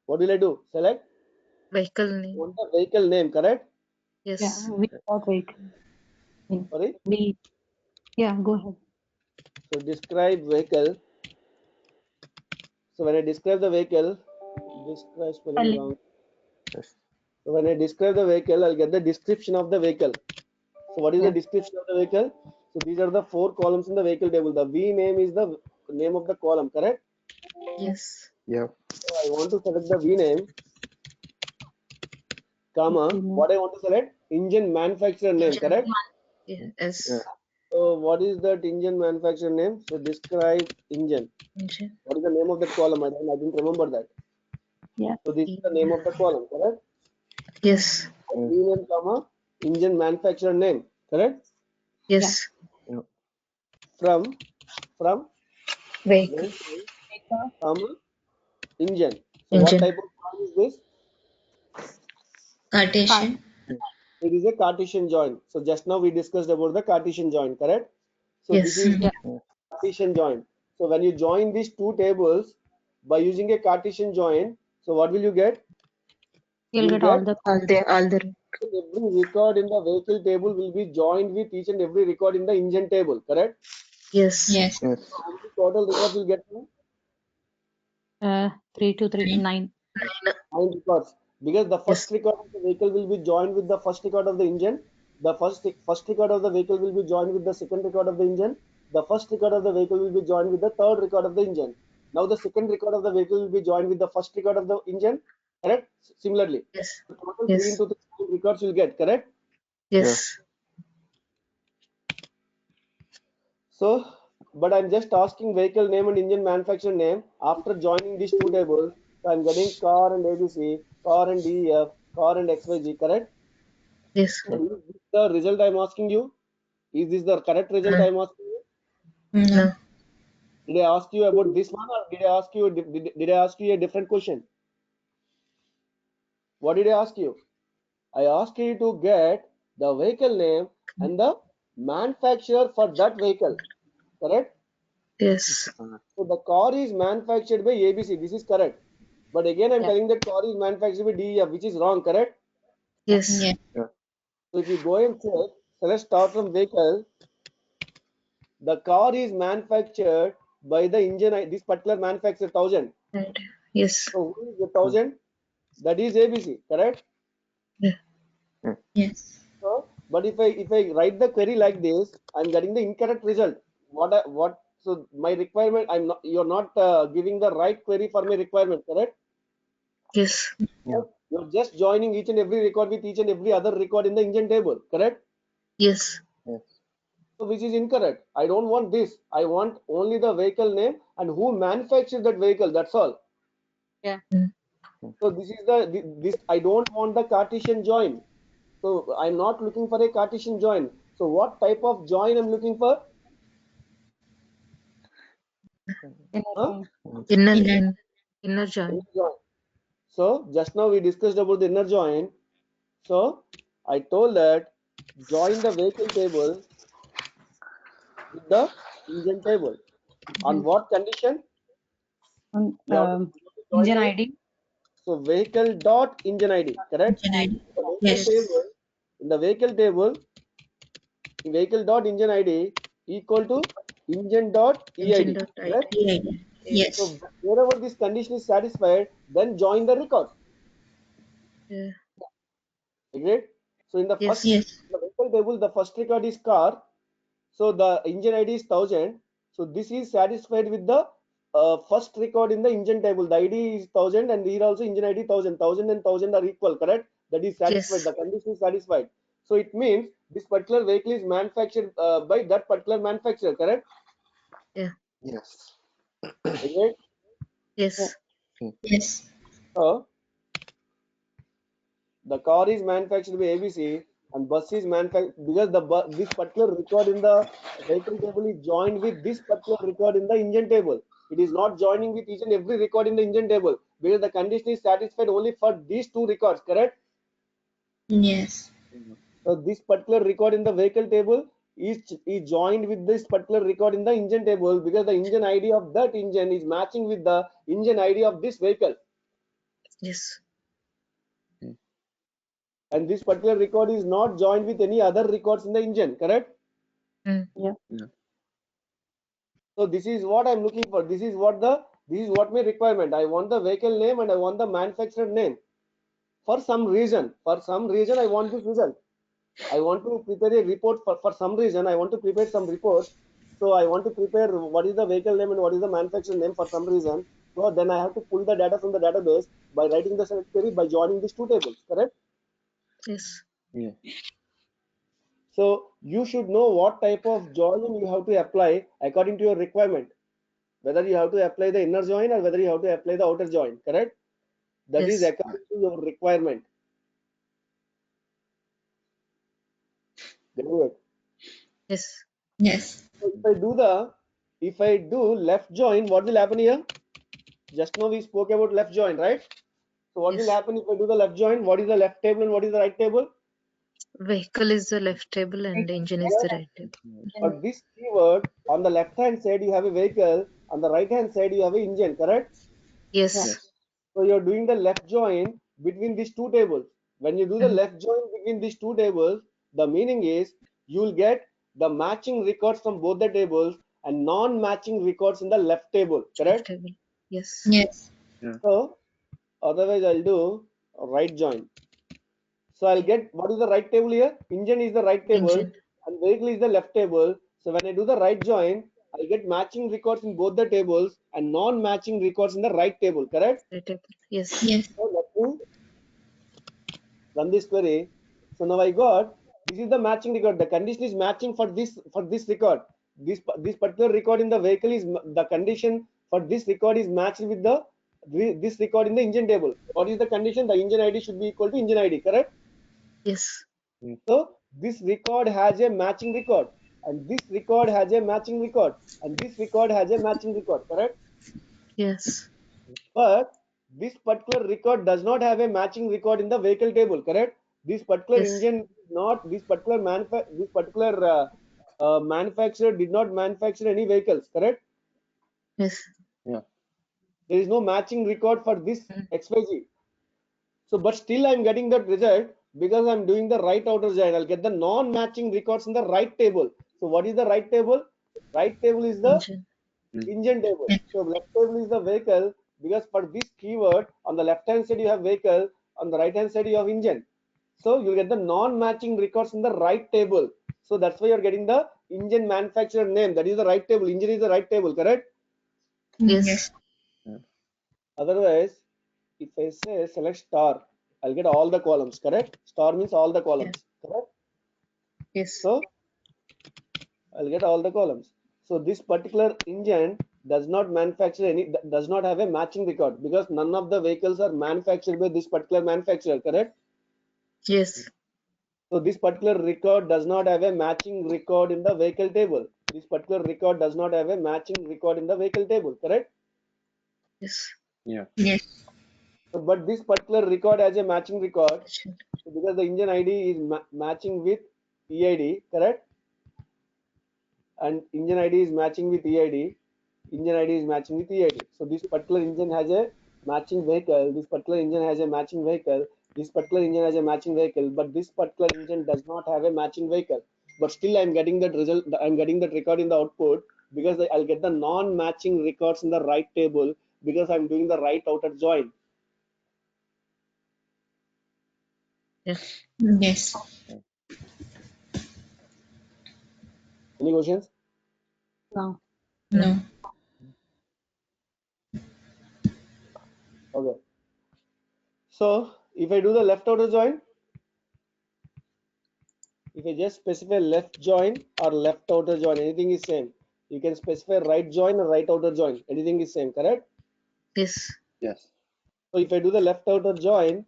What will I do? Select. Vehicle name. Want the vehicle name, correct? Yeah. Yes. We got vehicle. Sorry. We. Yeah. Go ahead. So describe vehicle. So when I describe the vehicle, describe spelling Ali. wrong. Yes. So when I describe the vehicle, I'll get the description of the vehicle. So what is the Yeah. description of the vehicle? So these are the 4 columns in the vehicle table. The V name is the name of the column, correct? Yes. Yeah. So I want to select the V name, comma, what I want to select? Engine manufacturer name, Engine. correct? Yes. Yeah. So what is that engine manufacturer name? So describe engine. Engine. What is the name of that column? I didn't remember that. Yeah. So this is the name of the column, correct? Yes. V name, comma, engine manufacturer name, correct? Yes. Yeah. From Vehicle. vehicle, comma, engine. So what Engine. type of join is this? Cartesian. It is a Cartesian join. So just now we discussed about the Cartesian join, correct? So this Yes. is Yeah. Cartesian join. So when you join these two tables by using a Cartesian join, so what will you get? You'll You'll get all get the All the every record in the vehicle table will be joined with each and every record in the engine table, correct? yes. Yes. Yes. So how many total records will get? 3 to 3 Nine. 9. 9 records, because the Yes. first record of the vehicle will be joined with the first record of the engine. The first record of the vehicle will be joined with the second record of the engine. The first record of the vehicle will be joined with the third record of the engine. Now the second record of the vehicle will be joined with the first record of the engine, correct? Similarly, Yes. total 3 Yes. into 3 records will get, correct? Yeah. Yes. So, but I'm just asking vehicle name and engine manufacturer name. After joining these two tables, so I'm getting car and ABC, car and DEF, car and XYZ, correct? Yes. So is this the result I'm asking you? Is this the correct result No. I'm asking you? No. No. Did I ask you about this one, or did I ask you did I ask you a different question? What did I ask you? I asked you to get the vehicle name and the manufacturer for that vehicle, correct? Yes. So the car is manufactured by ABC. This is correct. But again, I'm Yeah. telling that car is manufactured by DEF, which is wrong, correct? Yes. Yeah. Yeah. So if you go and check, so let's start from vehicle. The car is manufactured by the engine, this particular manufacturer 1000. Right. Yes. So who is the 1000? That is ABC, correct? Yeah. Yes. So, but if I write the query like this, I'm getting the incorrect result. What? So my requirement, I'm not. You're not giving the right query for my requirement, correct? Yes. Yeah. You're just joining each and every record with each and every other record in the engine table, correct? Yes. Yes. So which is incorrect. I don't want this. I want only the vehicle name and who manufactured that vehicle. That's all. Yeah. Mm. So this is this. I don't want the Cartesian join. So I'm not looking for a Cartesian join. So what type of join I'm looking for? Huh? Inner Inner. inner Inner join. join. So just now we discussed about the inner join. So I told that join the vehicle table with the engine table. On what condition? You have to join Engine the ID. so vehicle dot engine ID, correct? Engine ID. The vehicle Yes. Yes. table in the vehicle dot engine ID equal to engine dot Engine EID, dot correct? ID. EID. So Yes. wherever this condition is satisfied, then join the record. Yeah. Agreed? So in the Yes. first Yes. the vehicle table, the first record is car. So the engine ID is 1000. So this is satisfied with the first record in the engine table. The ID is 1000 and here also engine ID 1000. 1000 and 1000 are equal, correct? That is satisfied. Yes. The condition is satisfied. So it means this particular vehicle is manufactured by that particular manufacturer, correct? Yeah. Yes. Agreed? Yes. Yes. So the car is manufactured by ABC and bus is manufactured because this particular record in the vehicle table is joined with this particular record in the engine table. It is not joining with each and every record in the engine table because the condition is satisfied only for these two records, correct? Yes. So this particular record in the vehicle table is joined with this particular record in the engine table because the engine ID of that engine is matching with the engine ID of this vehicle. Yes. And this particular record is not joined with any other records in the engine, correct? Mm. Yeah. Yeah. So this is what I'm looking for. This is what my requirement. I want the vehicle name and I want the manufacturer name. For some reason, I want this result. I want to prepare a report for some reason. I want to prepare some report. So I want to prepare what is the vehicle name and what is the manufacturer name for some reason. So then I have to pull the data from the database by writing the select query by joining these two tables, correct? Yes. Yeah. So you should know what type of join you have to apply according to your requirement. Whether you have to apply the inner join or whether you have to apply the outer join, correct? That is Yes. according to your requirement. Get it? Yes. Yes. So if I do left join, what will happen here? Just now we spoke about left join, right? So what will Yes. happen if I do the left join? What is the left table and what is the right table? Vehicle is the left table and engine is the right table. For this keyword, on the left hand side you have a vehicle, on the right hand side you have a engine, correct? Yes. Yes. So you're doing the left join between these two tables. When you do the left join between these two tables, the meaning is you'll get the matching records from both the tables and non-matching records in the left table, Left correct? table. Yes. Yes. Yeah. So otherwise I'll do a right join. So I'll get what is the right table here? Engine is the right table Engine. and vehicle is the left table. So when I do the right join, I get matching records in both the tables and non-matching records in the right table, correct? Right table. Yes. Yes. So let me run this query. So now I got this is the matching record. The condition is matching for this record. This particular record in the vehicle is the condition for this record is matched with this record in the engine table. What is the condition? The engine ID should be equal to engine ID, correct? Yes. So this record has a matching record, and this record has a matching record, and this record has a matching record, correct? Yes. But this particular record does not have a matching record in the vehicle table, correct? This particular Yes. engine not this particular manufacturer did not manufacture any vehicles, correct? Yes. Yeah. There is no matching record for this Mm. XYZ. So, but still I'm getting that result because I'm doing the right outer join. I'll get the non-matching records in the right table. So what is the right table? Right table is the Engine. engine table. So left table is the vehicle because for this keyword on the left hand side you have vehicle, on the right hand side you have engine. So you'll get the non-matching records in the right table. So that's why you're getting the engine manufacturer name. That is the right table. Engine is the right table, correct? Yes. Yeah. Otherwise, if I say select star, I'll get all the columns, correct? Star means all the Yeah. columns, correct? Yes. So I'll get all the columns. So this particular engine does not manufacture does not have a matching record because none of the vehicles are manufactured by this particular manufacturer, correct? Yes. So this particular record does not have a matching record in the vehicle table. This particular record does not have a matching record in the vehicle table, correct? Yes. Yeah. Yes. So, but this particular record has a matching record Should. because the engine ID is matching with EID, correct? And engine ID is matching with EID. Engine ID is matching with EID. So this particular engine has a matching vehicle. This particular engine has a matching vehicle. This particular engine has a matching vehicle. But this particular engine does not have a matching vehicle. But still, I'm getting that result. I'm getting that record in the output because I'll get the non-matching records in the right table because I'm doing the right outer join. Yeah. Yes. Any questions? No. No. Okay. So if I do the left outer join, if I just specify left join or left outer join, anything is same. You can specify right join or right outer join. Anything is same, correct? Yes. Yes. So if I do the left outer join,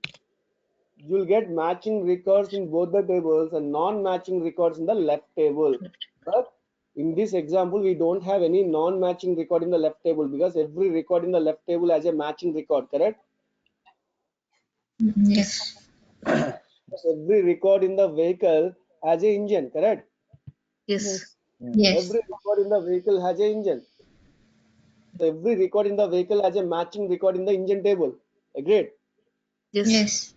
you'll get matching records in both the tables and non-matching records in the left table. Left. But in this example, we don't have any non-matching record in the left table because every record in the left table has a matching record, correct? Yes. Every record in the vehicle has a engine, correct? Yes. Yes. Yeah. Yes. Every record in the vehicle has a engine. So every record in the vehicle has a matching record in the engine table. Agreed? Yes. Yes.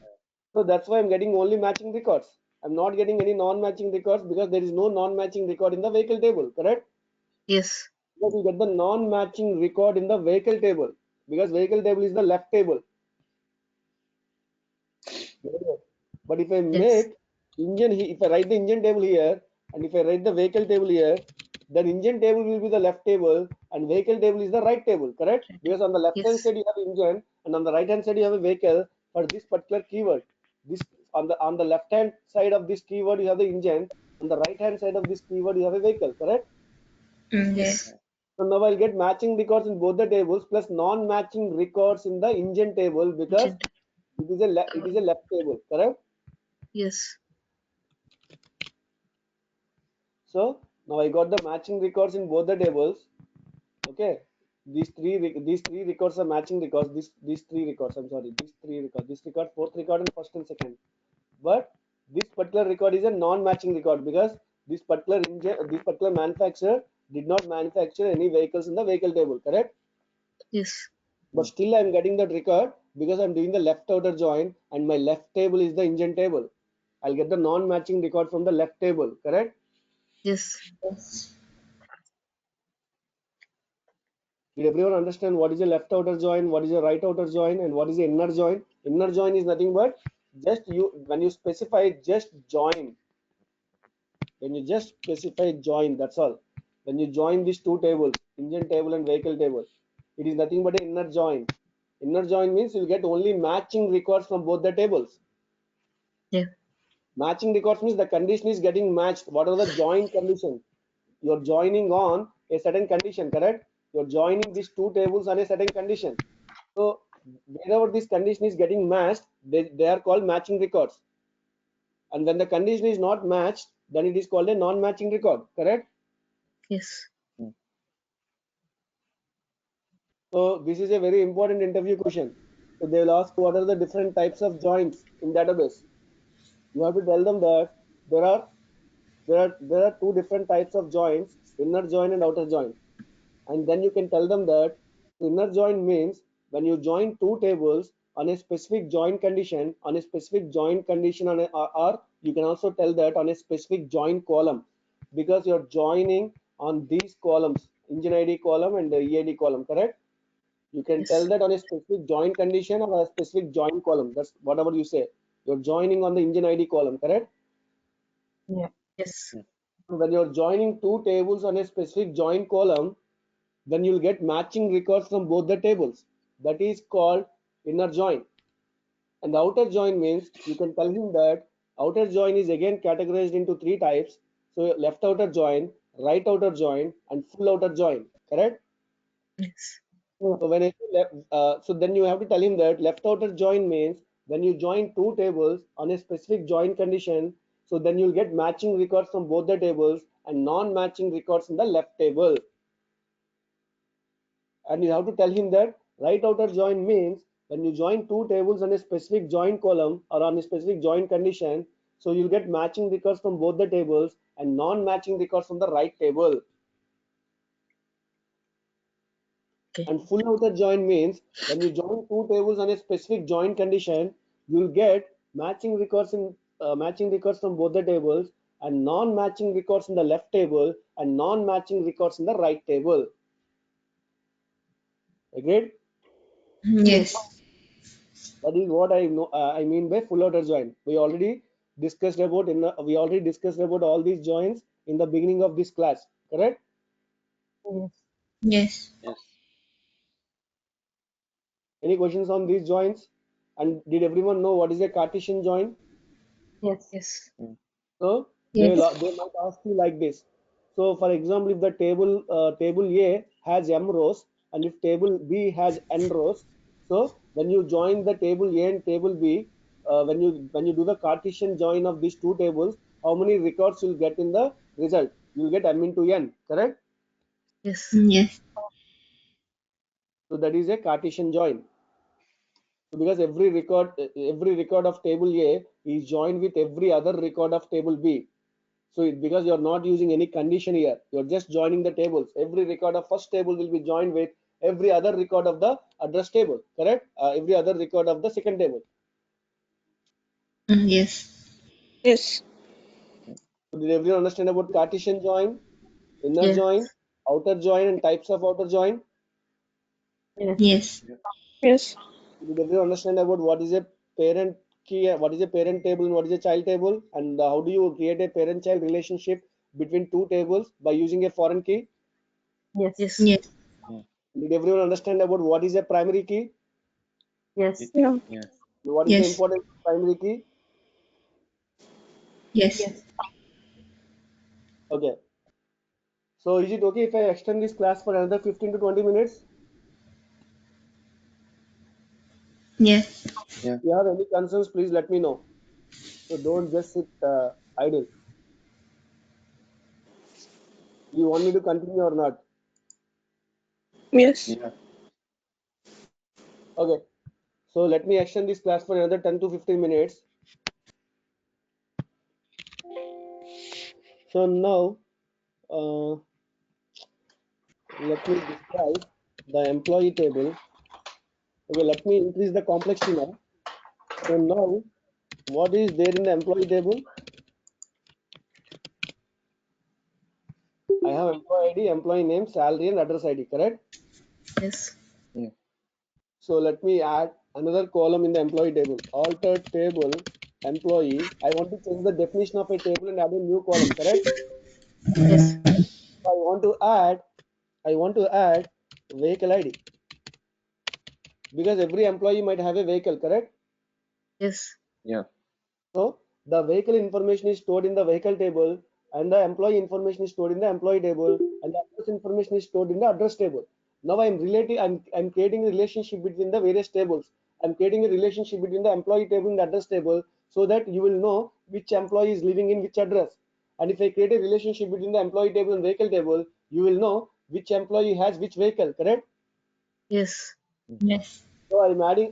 So that's why I'm getting only matching records. I'm not getting any non-matching records because there is no non-matching record in the vehicle table, correct? Yes. Because you get the non-matching record in the vehicle table because vehicle table is the left table. But if I Yes. engine, if I write the engine table here and if I write the vehicle table here, then engine table will be the left table and vehicle table is the right table, correct? Right. Because on the left hand Yes. side you have engine and on the right hand side you have a vehicle for this particular keyword. This on the left hand side of this keyword you have the engine, on the right hand side of this keyword you have a vehicle, correct? Yes. So now I'll get matching records in both the tables plus non-matching records in the engine table because Engine. it is a left table, correct? Yes. So now I got the matching records in both the tables. Okay, these three records are matching records. These three records. I'm sorry, these three records. This record, fourth record, and first and second. But this particular record is a non-matching record because this particular manufacturer did not manufacture any vehicles in the vehicle table. Correct? Yes. But still, I'm getting that record because I'm doing the left outer join, and my left table is the engine table. I'll get the non-matching record from the left table. Correct? Yes. Yes. Did everyone understand what is a left outer join, what is a right outer join, and what is a inner join? Inner join is nothing but just when you specify just join. When you just specify join, that's all. When you join these two tables, engine table and vehicle table, it is nothing but an inner join. Inner join means you'll get only matching records from both the tables. Yeah. Matching records means the condition is getting matched. Whatever the join condition, you're joining on a certain condition, correct? You're joining these two tables on a certain condition. So wherever this condition is getting matched, they are called matching records. And when the condition is not matched, then it is called a non-matching record, correct? Yes. So this is a very important interview question. So they will ask what are the different types of joins in database. You have to tell them that there are two different types of joins, inner join and outer join. And then you can tell them that inner join means when you join two tables on a specific join condition, on a specific join condition or you can also tell that on a specific join column because you're joining on these columns, engine ID column and the EID column, correct? You can tell Yes. that on a specific join condition or a specific join column. That's whatever you say. You're joining on the engine ID column, correct? Yes. When you're joining two tables on a specific join column, then you'll get matching records from both the tables. That is called inner join. And the outer join means you can tell him that outer join is again categorized into three types. So left outer join, right outer join, and full outer join. Correct? Yes. So when I say so then you have to tell him that left outer join means when you join two tables on a specific join condition. So then you'll get matching records from both the tables and non-matching records in the left table. And you have to tell him that right outer join means when you join two tables on a specific join column or on a specific join condition, so you'll get matching records from both the tables and non-matching records from the right table. Okay. And full outer join means when you join two tables on a specific join condition, you'll get matching records from both the tables and non-matching records in the left table and non-matching records in the right table. Agreed? Yes. That is what I know. I mean by full outer join. We already discussed about all these joins in the beginning of this class. Correct? Yes. Any questions on these joins? And did everyone know what is a Cartesian join? Yes. So Yes. they might ask you like this. So for example, if the table A has m rows and if table B has n rows, so when you join the table A and table B, when you do the Cartesian join of these two tables, how many records you'll get in the result? You'll get m into n, correct? Yes. Yes. So that is a Cartesian join. So because every record of table A is joined with every other record of table B. So because you're not using any condition here, you're just joining the tables. Every record of first table will be joined with every other record of the address table, correct? Every other record of the second table. Yes. Yes. So did everyone understand about Cartesian join, inner Yeah. join, outer join, and types of outer join? Yes. Yes. Did everyone understand about what is a parent key, what is a parent table and what is a child table, and how do you create a parent-child relationship between two tables by using a foreign key? Yes. Yes. Yes. Did everyone understand about what is a primary key? Yes. Yeah. What is the Yes. importance of primary key? Yes. Okay. So is it okay if I extend this class for another 15 to 20 minutes? Yes. If you have any concerns, please let me know. So don't just sit idle. You want me to continue or not? Yes. Yeah. Okay. So let me extend this class for another 10 to 15 minutes. So now, let me describe the employee table. Okay, let me increase the complexity now. So now, what is there in the employee table? I have employee ID, employee name, salary, and address ID, correct? Yes. Yeah. So let me add another column in the employee table. Alter table employee. I want to change the definition of a table and add a new column, correct? Yes. I want to add vehicle ID because every employee might have a vehicle, correct? Yes. Yeah. So the vehicle information is stored in the vehicle table, and the employee information is stored in the employee table, and the address information is stored in the address table. Now I'm creating a relationship between the various tables. I'm creating a relationship between the employee table and the address table so that you will know which employee is living in which address. And if I create a relationship between the employee table and vehicle table, you will know which employee has which vehicle, correct? Yes. Yes. So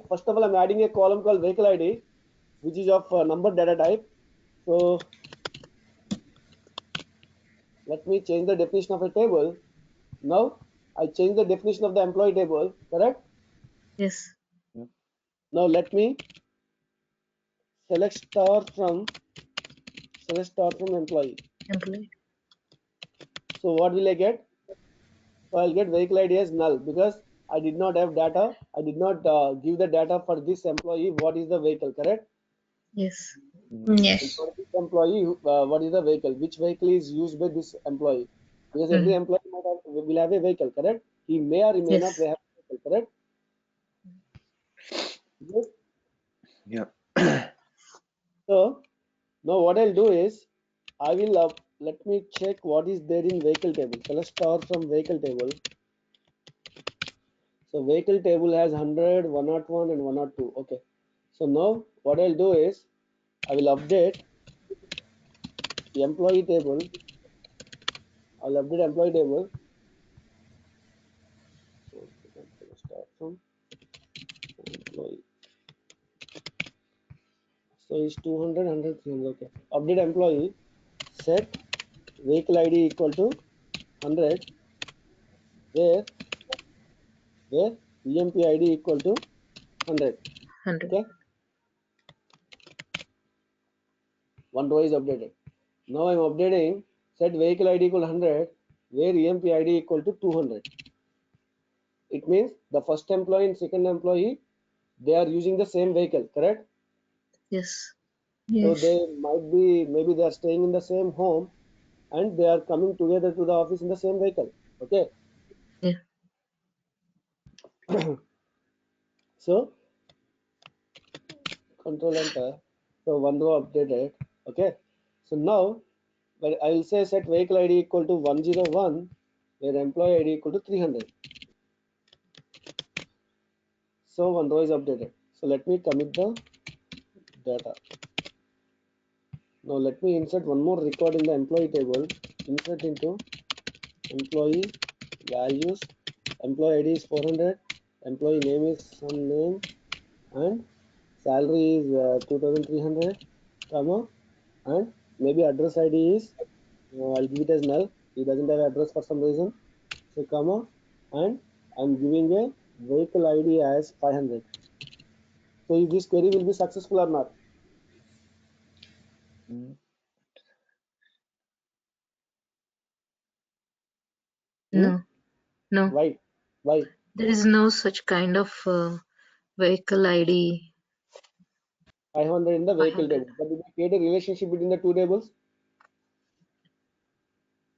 first of all, I'm adding a column called vehicle ID, which is of number data type. So let me change the definition of a table. Now I change the definition of the employee table, correct? Yes. Now let me select star from employee. Employee. So what will I get? So I'll get vehicle ID as null because I did not have data. I did not give the data for this employee. What is the vehicle, correct? Yes. And Yes. for this employee, what is the vehicle? Which vehicle is used by this employee? Because every Mm. employee will have a vehicle, correct? He may or he may not Yes. have a vehicle, correct? Yes. Yeah. So now what I'll do is I will let me check what is there in vehicle table. So let's start from vehicle table. So vehicle table has 100, 101 and 102. Okay. So now what I'll do is I will update the employee table. I'll update employee table. So let's start from employee. So it's 200, 100, 300. Okay. Update employee. Set vehicle ID equal to 100 where EMP ID equal to 100. 100. Okay. One row is updated. Now I'm updating set vehicle ID equal 100 where EMP ID equal to 200. It means the first employee and second employee, they are using the same vehicle, correct? Yes. So Yes. they might be, maybe they are staying in the same home and they are coming together to the office in the same vehicle. Okay. Yeah. So control enter. So one row updated. Okay. So now I will say set vehicle ID equal to 101 where employee ID equal to 300. So one row is updated. So let me commit the data. Now let me insert one more record in the employee table. Insert into employee values. Employee ID is 400. Employee name is some name and salary is 2300, comma, and maybe address ID is I'll give it as null. He doesn't have address for some reason. So comma, and I'm giving a vehicle ID as 500. So if this query will be successful or not? Mm. Hmm? No. No. Why? Why? There is no such kind of vehicle ID. 500 in the vehicle 500. table. But did I create a relationship between the two tables?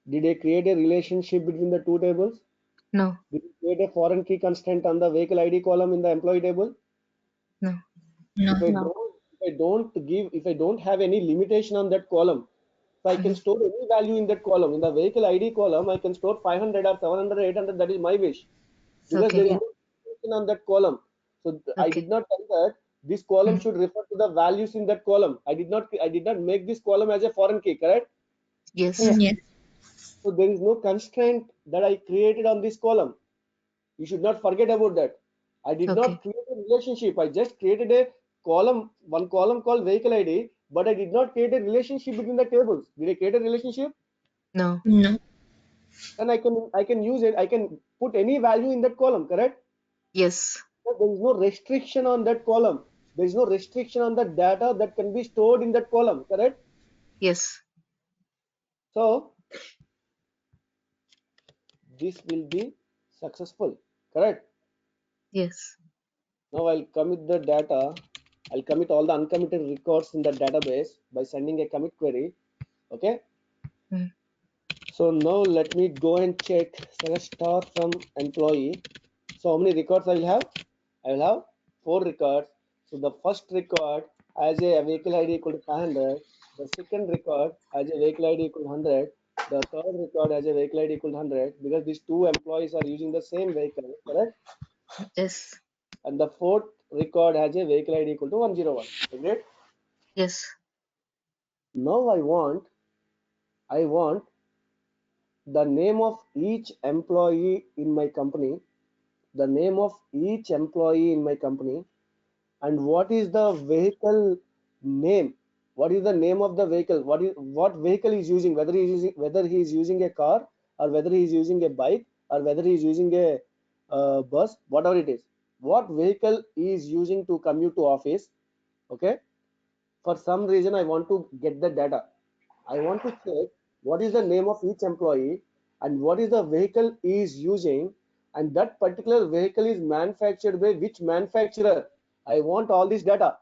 Did I create a relationship between the two tables? No, Did I create a foreign key constraint on the vehicle ID column in the employee table? no. No. No. If I don't have any limitation on that column, so I can store any value in that column. In the vehicle ID column, I can store 500 or 700 or 800. That is my wish, because there Okay, is no limitation on that column. So I okay. did not tell that this column should refer to the values in that column. I did not make this column as a foreign key, correct? Yes, Yes. So there is no constraint that I created on this column. You should not forget about that. I did okay. not create a relationship. I just created a column, one column called vehicle ID, but I did not create a relationship between the tables. Did I create a relationship? No, No. Then I can use it. I can put any value in that column, correct? yes, So there is no restriction on that column. There is no restriction on the data that can be stored in that column, correct? yes, So this will be successful, correct? yes. Now I'll commit the data. I'll commit all the uncommitted records in the database by sending a commit query. Okay. Mm. So now let me go and check. Select star from employee. So how many records I will have? I will have 4 records. So the first record has a vehicle ID equal to 500. The second record has a vehicle ID equal to 100. The third record has a vehicle ID equal to 100, because these two employees are using the same vehicle, correct? Yes, And the fourth record has a vehicle ID equal to 101. Agreed? yes, Now I want the name of each employee in my company, the name of each employee in my company, and what is the vehicle name? What is the name of the vehicle? What vehicle is using? Whether he is using a car, or whether he is using a bike, or whether he is using a bus, whatever it is. What vehicle he is using to commute to office? Okay. For some reason, I want to get the data. I want to check what is the name of each employee and what is the vehicle he is using, and that particular vehicle is manufactured by which manufacturer. I want all this data.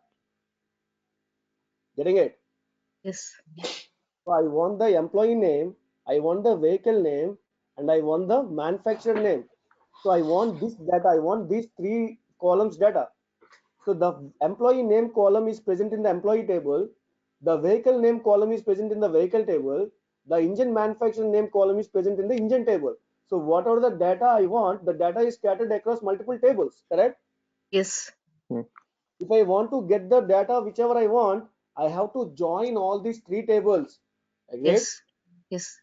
Getting it? yes, So I want the employee name, I want the vehicle name, and I want the manufacturer name. So I want this data. I want these 3 columns data. So the employee name column is present in the employee table. The vehicle name column is present in the vehicle table. The engine manufacturer name column is present in the engine table. So whatever the data I want, the data is scattered across multiple tables, correct? yes, If I want to get the data whichever I want, I have to join all these 3 tables. Agreed? yes, yes,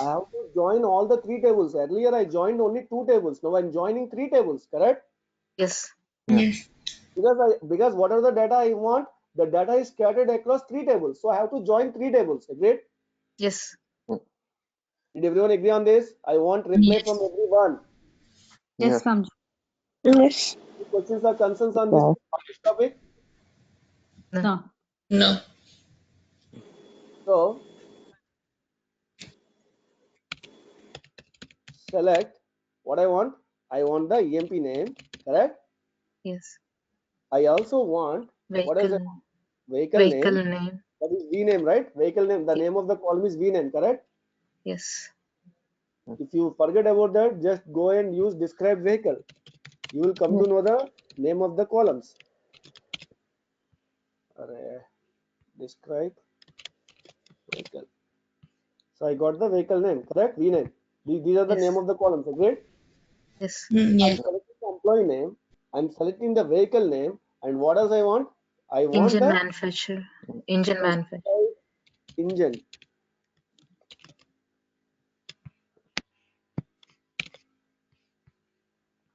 I Yes. have to join all the 3 tables. Earlier I joined only 2 tables. Now I'm joining 3 tables, correct? yes, Yes. Because whatever the data I want, the data is scattered across 3 tables. So I have to join 3 tables. Agreed? yes, Did everyone agree on this? I want reply Yes. from everyone. Yes, Yes. Ramji. Yes. Any questions or concerns on this topic? no, No. No. So select what I want. I want the EMP name, correct? yes. I also want what else? Vehicle, Vehicle vehicle name. name. That is V name, right? Vehicle name. The Y- name of the column is V name, correct? Yes, If you forget about that, just go and use describe vehicle. You will come to know the name of the columns. Describe vehicle. So I got the vehicle name, correct? V name. These are the yes, name of the columns, agreed? yes. I'm Yes. selecting the employee name. I'm selecting the vehicle name. And what else I want? I want Engine the manufacturer, engine manufacturer. engine.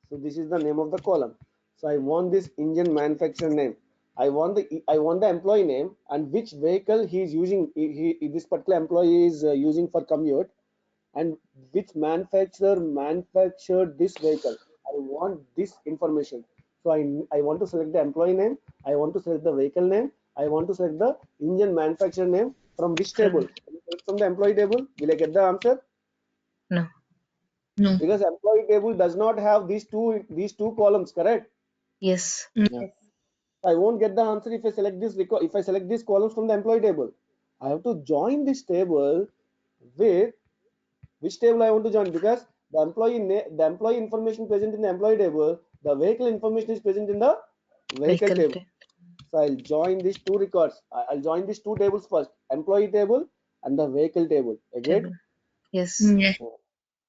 So this is the name of the column. So I want this engine manufacturer name. I want the employee name and which vehicle he is using. This particular employee is using for commute, and which manufacturer manufactured this vehicle. I want this information. So I want to select the employee name. I want to select the vehicle name. I want to select the engine manufacturer name from which table? From From the employee table. Will I get the answer? no, No. Because employee table does not have these two columns, correct? yes, Yeah. Yes. I won't get the answer if I select this if I select these columns from the employee table. I have to join this table with which table I want to join, because the employee information present in the employee table, the vehicle information is present in the vehicle Vehicle table. table. So I'll join these two records. I'll join these two tables first, employee table and the vehicle table. Agreed? Table. Yes. Yes.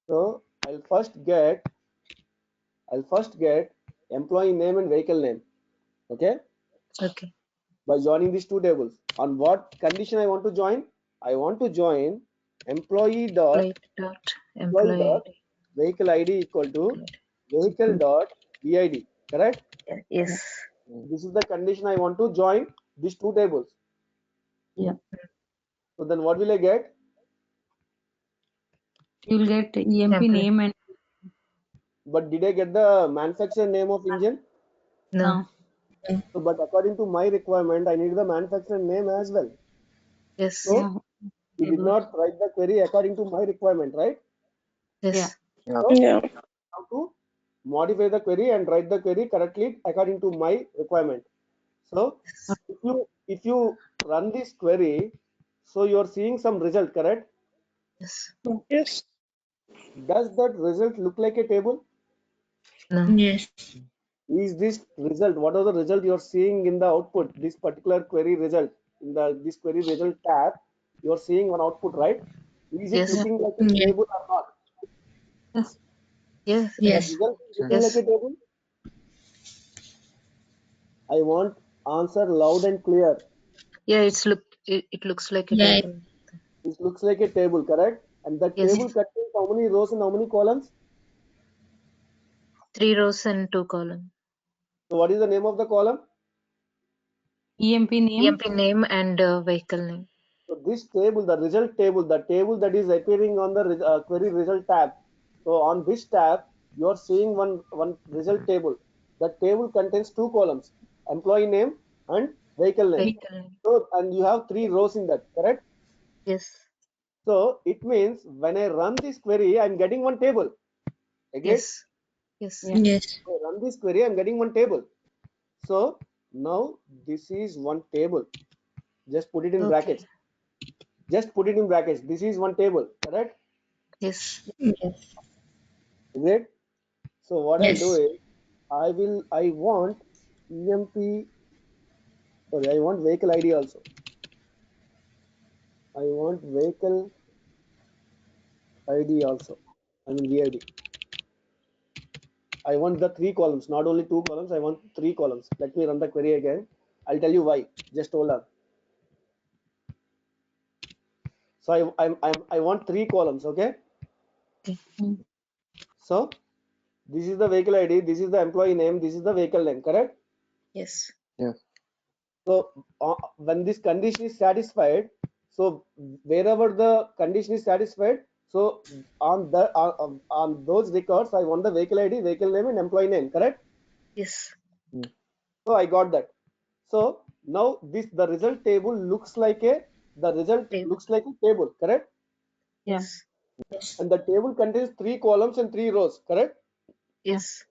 So I'll first get employee name and vehicle name. Okay. Okay. By joining these two tables, on what condition I want to join? I want to join employee dot Employee ID. vehicle ID equal to Vehicle vehicle dot VID. Correct? ID. Yes. This is the condition I want to join these two tables. Yeah. So then what will I get? You will get EMP Employee. name and But did I get the manufacturer name of engine? No. So, but according to my requirement, I need the manufacturer name as well. Yes. So yeah. you did not write the query according to my requirement, right? Yes. Yeah. So Yeah. how to modify the query and write the query correctly according to my requirement. So if you run this query, so you are seeing some result, correct? Yes. Yes. Does that result look like a table? No. Yes. Is this result, what are the result you are seeing in the output, this particular query result in this query result tab, you are seeing one output, right? Is it Yes. looking like a Yeah. table or not? Yes. Yes. That Yes. result is looking Yes. like a table. I want answer loud and clear. Yeah. It looks like a Yeah. table. It looks like a table, correct? And that Yes. table contains how many rows and how many columns? 3 rows and 2 columns. So what is the name of the column? EMP name. EMP name and vehicle name. So this table, the result table, the table that is appearing on the query result tab. So on this tab, you are seeing one result table. The table contains two columns, employee name and vehicle name. Vehicle name. So, and you have 3 rows in that, correct? Yes. So it means when I run this query, I'm getting one table. Agreed? Yes. Yes. Yeah. Yes. When I run this query, I'm getting one table. So now this is one table. Just put it in Okay. brackets. Just put it in brackets. This is one table, correct? Yes. Yes. Great. So what I'll do Yes. is I want EMP, sorry, I want vehicle ID also. I want vehicle ID also. I mean VID. I want the 3 columns, not only 2 columns, I want 3 columns. Let me run the query again. I'll tell you why. Just hold on. So I want 3 columns, okay? Okay. So this is the vehicle ID, this is the employee name, this is the vehicle name, correct? Yes. Yeah. So when this condition is satisfied, so wherever the condition is satisfied, so on those records, I want the vehicle ID, vehicle name, and employee name, correct? Yes. So I got that. So now the result table looks like a Table. table, correct? Yeah. Yes. Yes. And the table contains 3 columns and 3 rows, correct? Yes.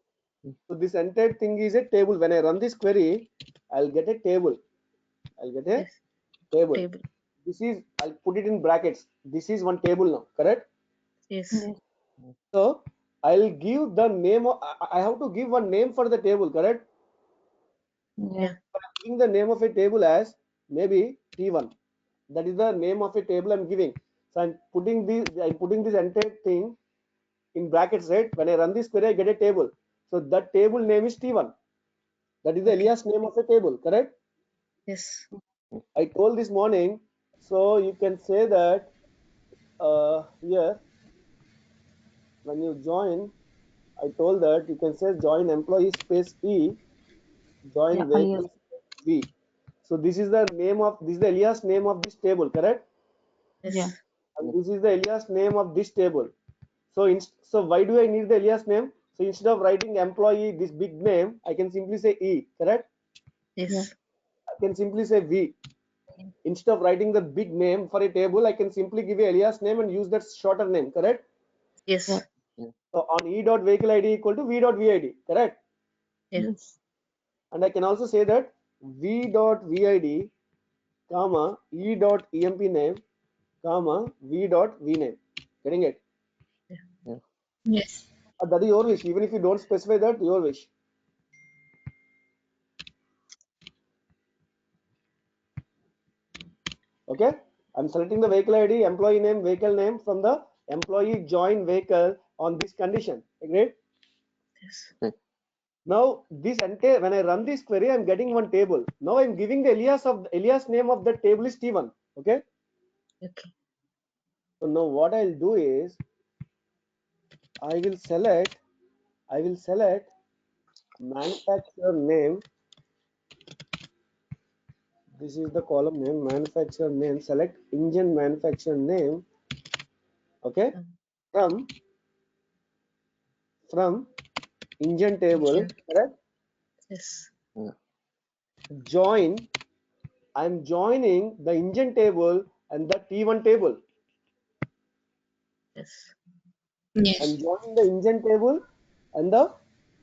So this entire thing is a table. When I run this query, I'll get a table. I'll get a Yes. table. Table. This is, I'll put it in brackets. This is one table now, correct? Yes. Yes. So I'll give the name of, I have to give one name for the table, correct? Yeah. I'm giving the name of a table as maybe T1. That is the name of a table I'm giving. So I'm putting this entire thing in brackets, right? When I run this query, I get a table. So that table name is T1. That is the Okay. alias name of a table, correct? Yes. I told this morning, so you can say that here when you join, I told that you can say join employee space E, join Yeah. vehicle space V. So this is the alias name of this table, correct? Yes. Yeah. And this is the alias name of this table. So why do I need the alias name? So instead of writing employee this big name, I can simply say E, correct? Yes. I can simply say V. Instead of writing the big name for a table, I can simply give a alias name and use that shorter name, correct? Yes. Yeah. So on E.vehicle ID equal to V.vid, correct? Yeah. Yes. And I can also say that v dot vid, comma e dot emp name, comma v dot vname. Getting it? Yes. That is your wish. Even if you don't specify that, your wish. Okay. I'm selecting the vehicle ID, employee name, vehicle name from the employee join vehicle on this condition. Agreed? Yes. Now this entire, when I run this query, I'm getting one table. Now I'm giving the alias name of that table is T1. Okay. Okay. So now what I'll do is I will select manufacturer name. This is the column name, manufacturer name. Select engine manufacturer name. Okay. From engine table. Engine. Correct. Yes. Join. I'm joining the engine table and the T1 table. Yes. Yes. I'm joining the engine table and the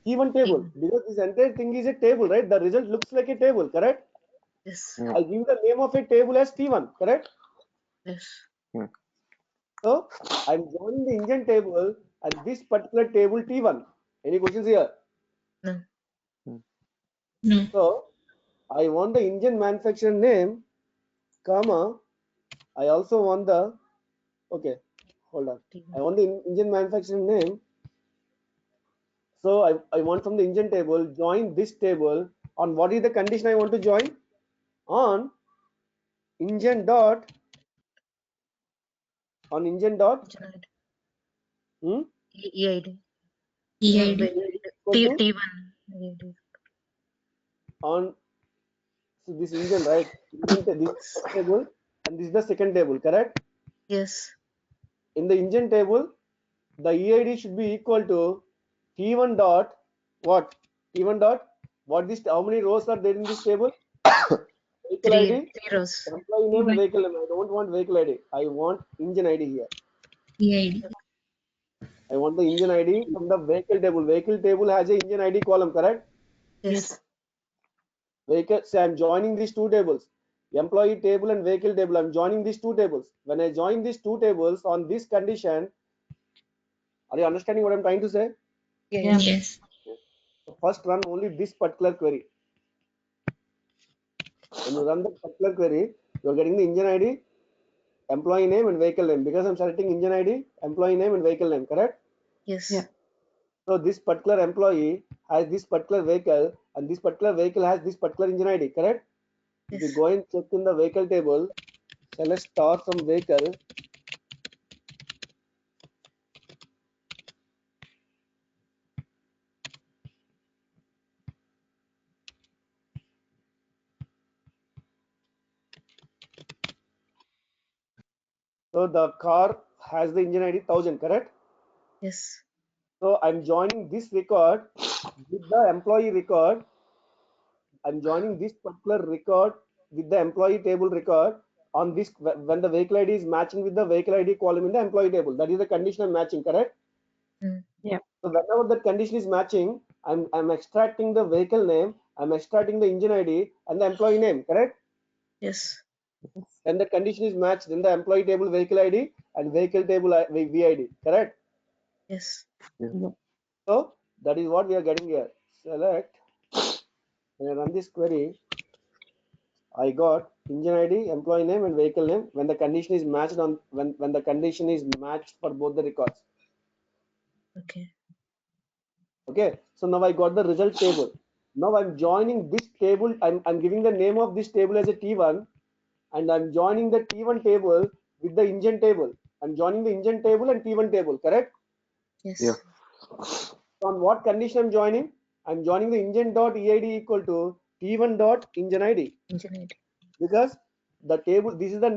T1 table T1. because this entire thing is a table, right? The result looks like a table, correct? Yes. I give the name of a table as T1, correct? Yes. So I'm joining the engine table and this particular table T1. Any questions here? No. No. So I want the engine manufacturer name, comma. I also want the, okay, hold on. T1. I want the engine manufacturer name. So I want from the engine table, join this table on what is the condition I want to join? On engine dot, Engine ID. hmm? EID. EID. Equal to T1. EID. on, so this engine, right? Engine, this is the first table and this is the second table, correct? Yes. In the engine table, the EID should be equal to T1 dot what? T1 dot what? This, how many rows are there in this table? Vehicle Three ID, rows. employee name, and vehicle name. I don't want vehicle ID. I want engine ID here. EID. I want the engine ID from the vehicle table. Vehicle table has a engine ID column, correct? Yes. Vehicle, say I'm joining these two tables, employee table and vehicle table. I'm joining these two tables. When I join these two tables on this condition, are you understanding what I'm trying to say? Yeah. Yes. So first run only this particular query. When you run the particular query, you're getting the engine ID, employee name, and vehicle name because I'm selecting engine ID, employee name, and vehicle name, correct? Yes. Yeah. So this particular employee has this particular vehicle, and this particular vehicle has this particular engine ID, correct? If you Yes. go and check in the vehicle table, select star from vehicle. So the car has the engine ID 1000, correct? Yes. So I'm joining this record with the employee record. I'm joining this particular record with the employee table record on this when the vehicle ID is matching with the vehicle ID column in the employee table. That is the condition I'm matching, correct? Mm. Yeah. So whenever that condition is matching, I'm extracting the vehicle name, I'm extracting the engine ID and the employee name, correct? Yes. Then the condition is matched in the employee table vehicle ID and vehicle table VID, correct? Yes. So that is what we are getting here. Select, when I run this query, I got engine ID, employee name, and vehicle name when the condition is matched on when the condition is matched for both the records. Okay. Okay, so now I got the result table. Now I'm joining this table, I'm giving the name of this table as a T1 and I'm joining the T1 table with the engine table. I'm joining the engine table and T1 table, correct? Yes. Yeah. So on what condition I'm joining? I'm joining the engine dot EID equal to T1 dot engine ID Engine ID. because the table, this is the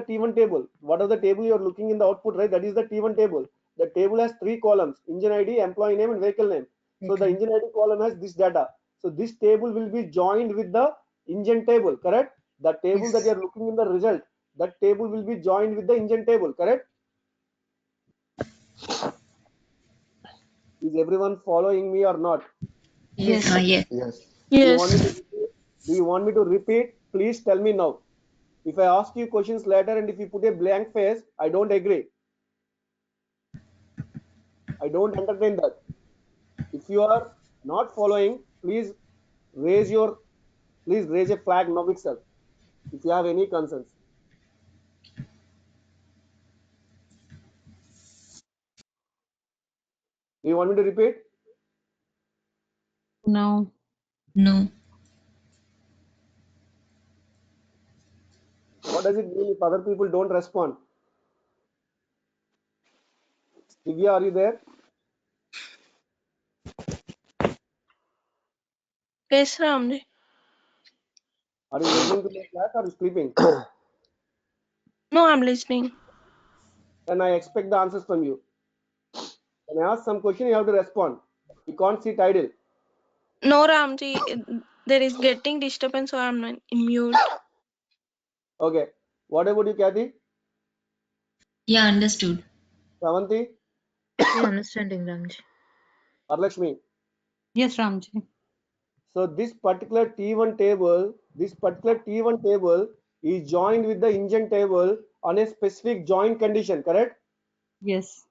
T1 table. What are the table you're looking in the output, right? That is the T1 table. The table has three columns: engine ID, employee name, and vehicle name. So the Okay. engine ID column has this data. So this table will be joined with the engine table, correct? The table that Yes. you're looking in the result, that table will be joined with the engine table, correct? Is everyone following me or not? Yes. Yes. Yes. You want me to Yes. repeat? Do you want me to repeat? Please tell me now. If I ask you questions later and if you put a blank face, I don't agree. I don't entertain that. If you are not following, please raise a flag now itself if you have any concerns. Do you want me to repeat? No. No. What does it mean if other people don't respond? Divya, are you there? Yes, Ramji. Are you listening to my class or are you sleeping? No, I'm listening. Then I expect the answers from you. When I ask some question, you have to respond. You can't sit idle. No, Ramji. There is getting disturbance, so I'm in mute. Okay. What about you, Kathy? Yeah, understood. Savanti? Yeah, understanding, Ramji. Arlakshmi? Yes, Ramji. So this particular T1 table is joined with the engine table on a specific join condition, correct? Yes.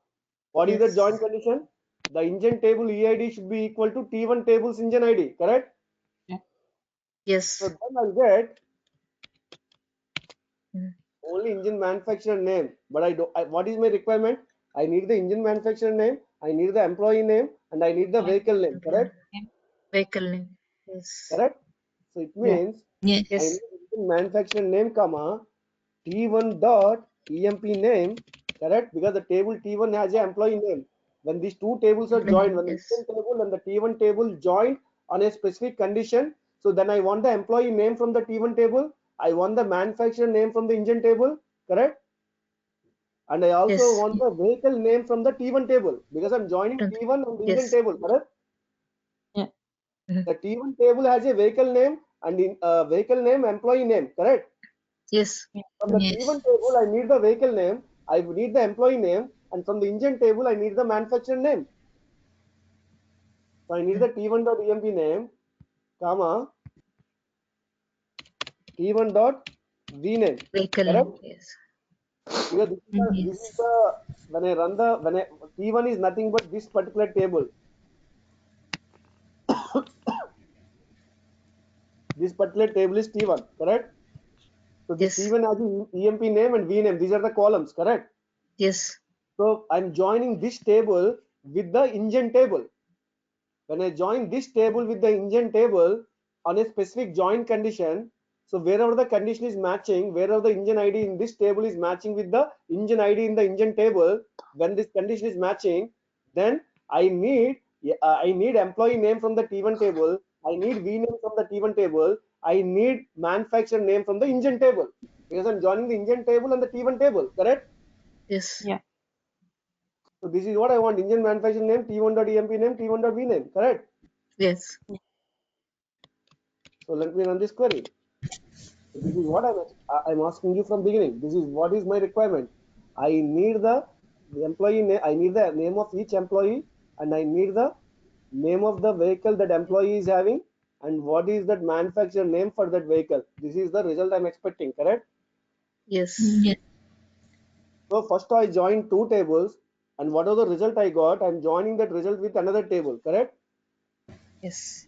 What is the Yes. join condition? The engine table EID should be equal to T1 table's engine ID, correct? Yes. So then I'll get Mm. only engine manufacturer name. But what is my requirement? I need the engine manufacturer name, I need the employee name, and I need the vehicle name, correct? Vehicle name. Yes. Correct? So it Yeah. means Yes. I Yes. need engine manufacturer name, comma, T1 dot EMP name, correct? Because the table T1 has an employee name. When these two tables are joined, when the Yes. engine table and the T1 table joined on a specific condition, so then I want the employee name from the T1 table, I want the manufacturer name from the engine table, correct? And I also Yes. want the vehicle name from the T1 table because I'm joining T1 and engine Yes. table, correct? Yeah. The T1 table has a vehicle name and in vehicle name, employee name, correct? Yes. From the Yes. T1 table, I need the vehicle name, I need the employee name, and from the engine table, I need the manufacturer name. So I need the T1.emp name, comma, T1.v name, Vehicle correct? name. Yes. Because this is the when I run the T1 is nothing but this particular table. This particular table is T1, correct? So this Yes. T1 has the EMP name and V name. These are the columns, correct? Yes. So I'm joining this table with the engine table. When I join this table with the engine table on a specific join condition, so wherever the condition is matching, wherever the engine ID in this table is matching with the engine ID in the engine table, when this condition is matching, then I need employee name from the T1 table, I need V name from the T1 table, I need manufacturer name from the engine table because I'm joining the engine table and the T1 table, correct? Yes. Yeah. So this is what I want: engine manufacturer name, T1.emp name, T1.v name, correct? Yes. So let me run this query. This is what I'm asking you from beginning. This is what is my requirement. I need the employee name. I need the name of each employee, and I need the name of the vehicle that employee is having, and what is that manufacturer name for that vehicle. This is the result I'm expecting. Correct? Yes. Yes. So first I join two tables, and whatever the result I got, I'm joining that result with another table. Correct? Yes.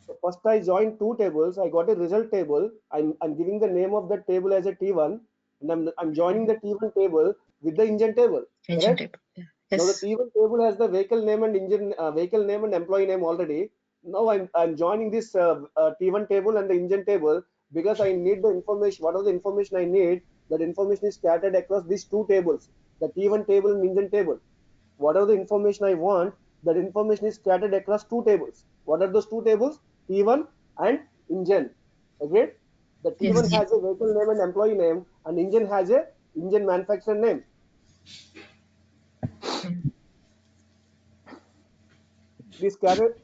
So first I joined two tables. I got a result table. I'm giving the name of that table as a T1, and I'm joining the T1 table with the engine table. Engine Correct? table. Yeah. Now the Yes. T1 table has the vehicle name and vehicle name and employee name already. Now I'm joining this T1 table and the engine table because I need the information. What are the information I need? That information is scattered across these two tables, the T1 table and engine table. Whatever the information I want, that information is scattered across two tables. What are those two tables? T1 and engine. Okay? The Yes. T1 Yes. has a vehicle name and employee name, and engine has a engine manufacturer name. Mm. This scattered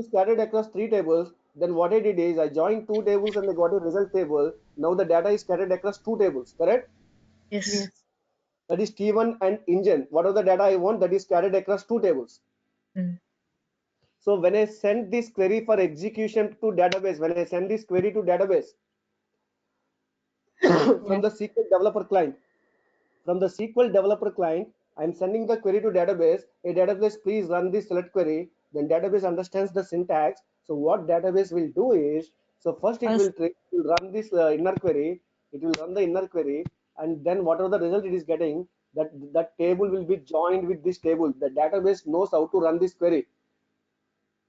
scattered across three tables. Then what I did is I joined two tables and I got a result table. Now the data is scattered across two tables. Correct? Yes. Yes. That is T1 and engine. What are the data I want? That is scattered across two tables. Mm. So when I send this query for execution to database, when I send this query to database from the SQL developer client, I'm sending the query to database. A database, please run this select query. Then database understands the syntax. So what database will do is, so first it will run this inner query. It will run the inner query, and then whatever the result it is getting, that table will be joined with this table. The database knows how to run this query.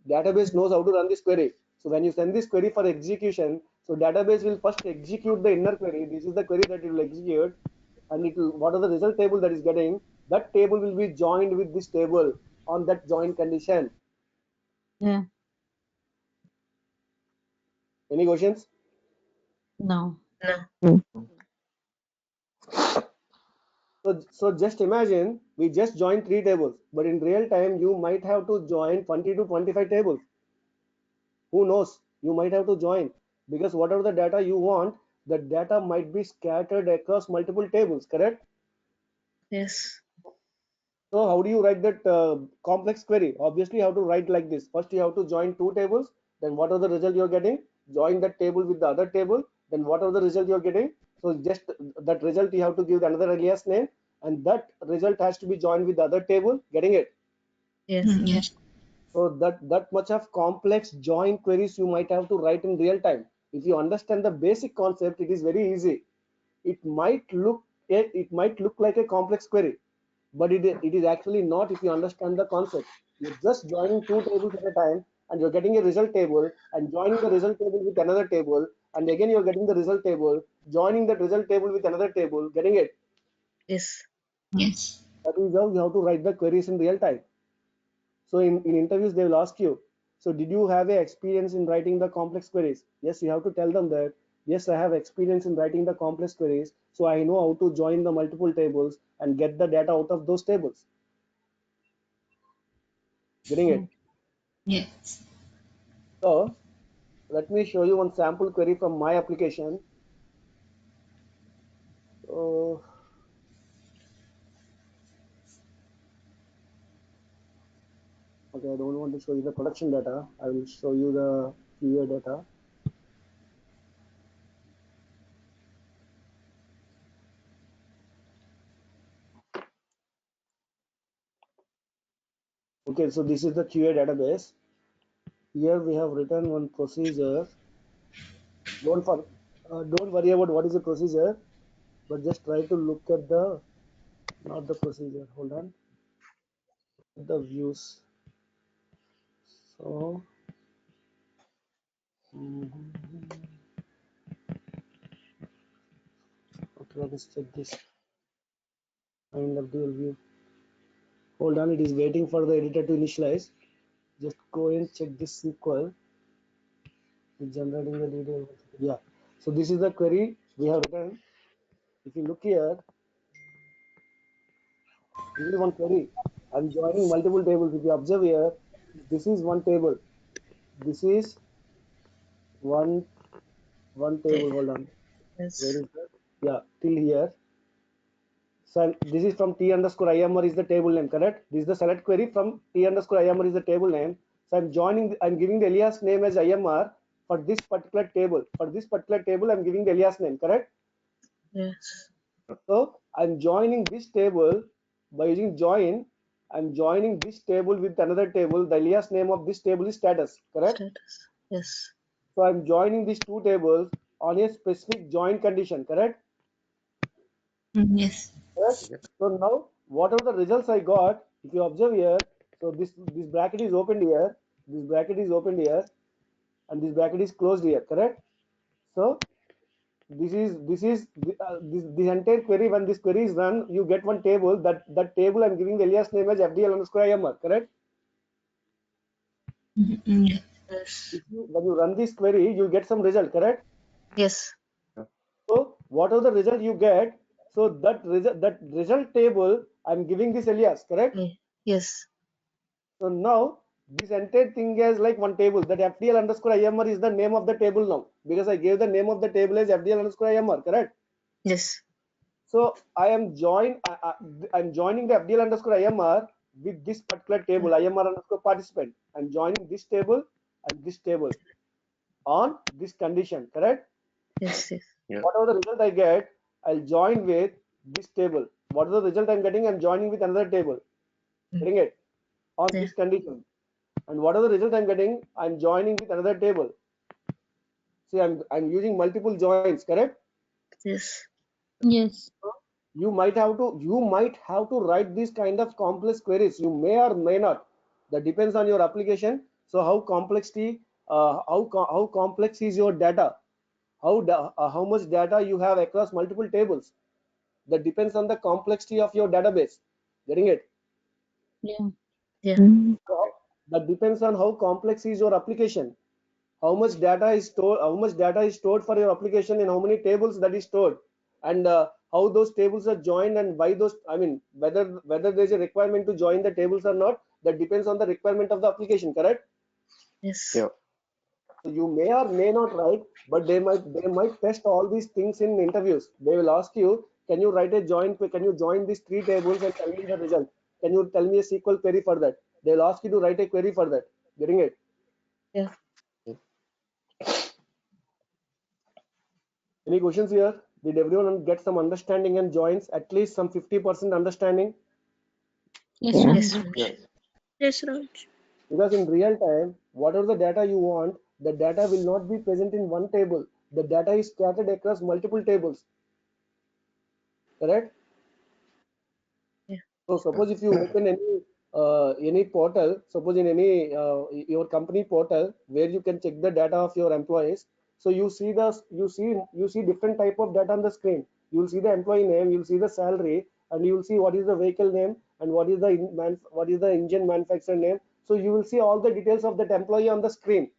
Database knows how to run this query. So when you send this query for execution, so database will first execute the inner query. This is the query that it will execute, and it will, what are the result table that is getting, that table will be joined with this table on that join condition. Yeah. Any questions? No. No. So just imagine we just joined 3 tables, but in real time you might have to join 20 to 25 tables. Who knows? You might have to join, because whatever the data you want, the data might be scattered across multiple tables, correct? Yes. So how do you write that complex query? Obviously you have to write like this. First you have to join 2 tables, then what are the result you're getting? Join that table with the other table, then what are the result you're getting? So just that result you have to give another alias name, and that result has to be joined with the other table. Getting it? Yes. Yes. So that much of complex join queries you might have to write in real time. If you understand the basic concept, it is very easy. It might look like a complex query, but it is actually not if you understand the concept. You're just joining 2 tables at a time, and you're getting a result table, and joining the result table with another table, and again you're getting the result table, joining that result table with another table. Getting it? Yes. Yes. That is how you have to write the queries in real time. So in interviews, they will ask you, so did you have a experience in writing the complex queries? Yes, you have to tell them that, yes, I have experience in writing the complex queries. So I know how to join the multiple tables and get the data out of those tables. Getting it? Yes. So let me show you one sample query from my application. So, okay, I don't want to show you the production data. I will show you the QA data. Okay, so this is the QA database. Here we have written one procedure. Don't worry about what is the procedure, but just try to look at the, not the procedure. Hold on, the views. So okay, let's check this. Find the dual view. Hold on, it is waiting for the editor to initialize. Just go and check this SQL. It's generating the detail. Yeah. So this is the query we have written. If you look here, this is one query. I'm joining multiple tables. If you observe here, this is one table. This is one table. Hold on. Where Yes. is that? Yeah, till here. So this is from T underscore IMR is the table name, correct? This is the select query from T underscore IMR is the table name. So I'm giving the alias name as IMR for this particular table. For this particular table, I'm giving the alias name, correct? Yes. So I'm joining this table by using join. I'm joining this table with another table. The alias name of this table is status, correct? Status. Yes. So I'm joining these 2 tables on a specific join condition, correct? Yes. Correct? So now what are the results I got? If you observe here, so this bracket is opened here, this bracket is opened here, and this bracket is closed here, correct? So this entire query, when this query is run, you get one table. That table I'm giving the alias name as FDL underscore IMR, correct? Yes. Yes. When you run this query, you get some result, correct? Yes. So what are the result you get? So that result table I'm giving this alias, correct? Yes. So now this entire thing is like one table. That FDL underscore IMR is the name of the table now, because I gave the name of the table as FDL underscore IMR, correct? Yes. So I'm joining the FDL underscore IMR with this particular table, IMR underscore participant. I'm joining this table and this table on this condition, correct? Yes, yes. Yeah. Whatever the result I get, I'll join with this table. Whatever the result I'm getting, I'm joining with another table. Getting it? On Yeah. this condition. And whatever the result I'm getting, I'm joining with another table. See, I'm using multiple joins, correct? Yes. Yes. You might have to write these kind of complex queries. You may or may not. That depends on your application. So how how complex is your data? How much data you have across multiple tables? That depends on the complexity of your database. Getting it? Yeah. Yeah. So that depends on how complex is your application. How much data is stored for your application, and how many tables that is stored, and how those tables are joined, and why those, I mean, whether there's a requirement to join the tables or not. That depends on the requirement of the application, correct? Yes. Yeah. So you may or may not write, but they might test all these things in interviews. They will ask you, can you join these three tables and tell me the result? Can you tell me a SQL query for that? They'll ask you to write a query for that. Getting it? Yeah. Any questions here? Did everyone get some understanding and joins? At least some 50% understanding? Yes, Yes, Ramji. Ramji. Yeah. Yes, Raj. Because in real time, whatever the data you want, the data will not be present in one table. The data is scattered across multiple tables. Correct? Yeah. So suppose if you open any portal, suppose in any your company portal where you can check the data of your employees. So you see different type of data on the screen. You'll see the employee name, you'll see the salary, and you'll see what is the vehicle name and what is the engine manufacturer name. So you will see all the details of that employee on the screen,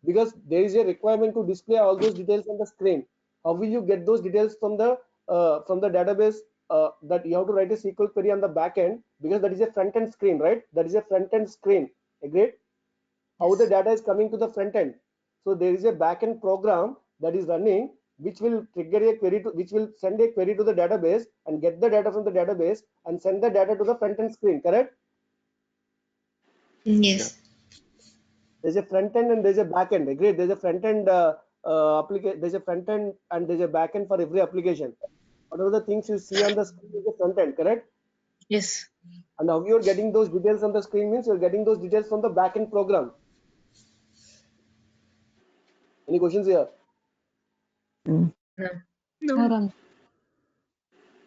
because there is a requirement to display all those details on the screen. How will you get those details from the database? That you have to write a SQL query on the back end, because that is a front end screen, right? That is a front end screen. Agreed? How the Yes. data is coming to the front end? So there is a back end program that is running, which will trigger a query which will send a query to the database and get the data from the database and send the data to the front end screen. Correct? Yes. There's a front end and there's a back end. Agreed? There's a front end application. There's a front end and there's a back end for every application. Whatever the things you see on the screen is the front end, correct? Yes. And how you're getting those details on the screen means you're getting those details from the back end program. Any questions here? No. No, No. Ramji.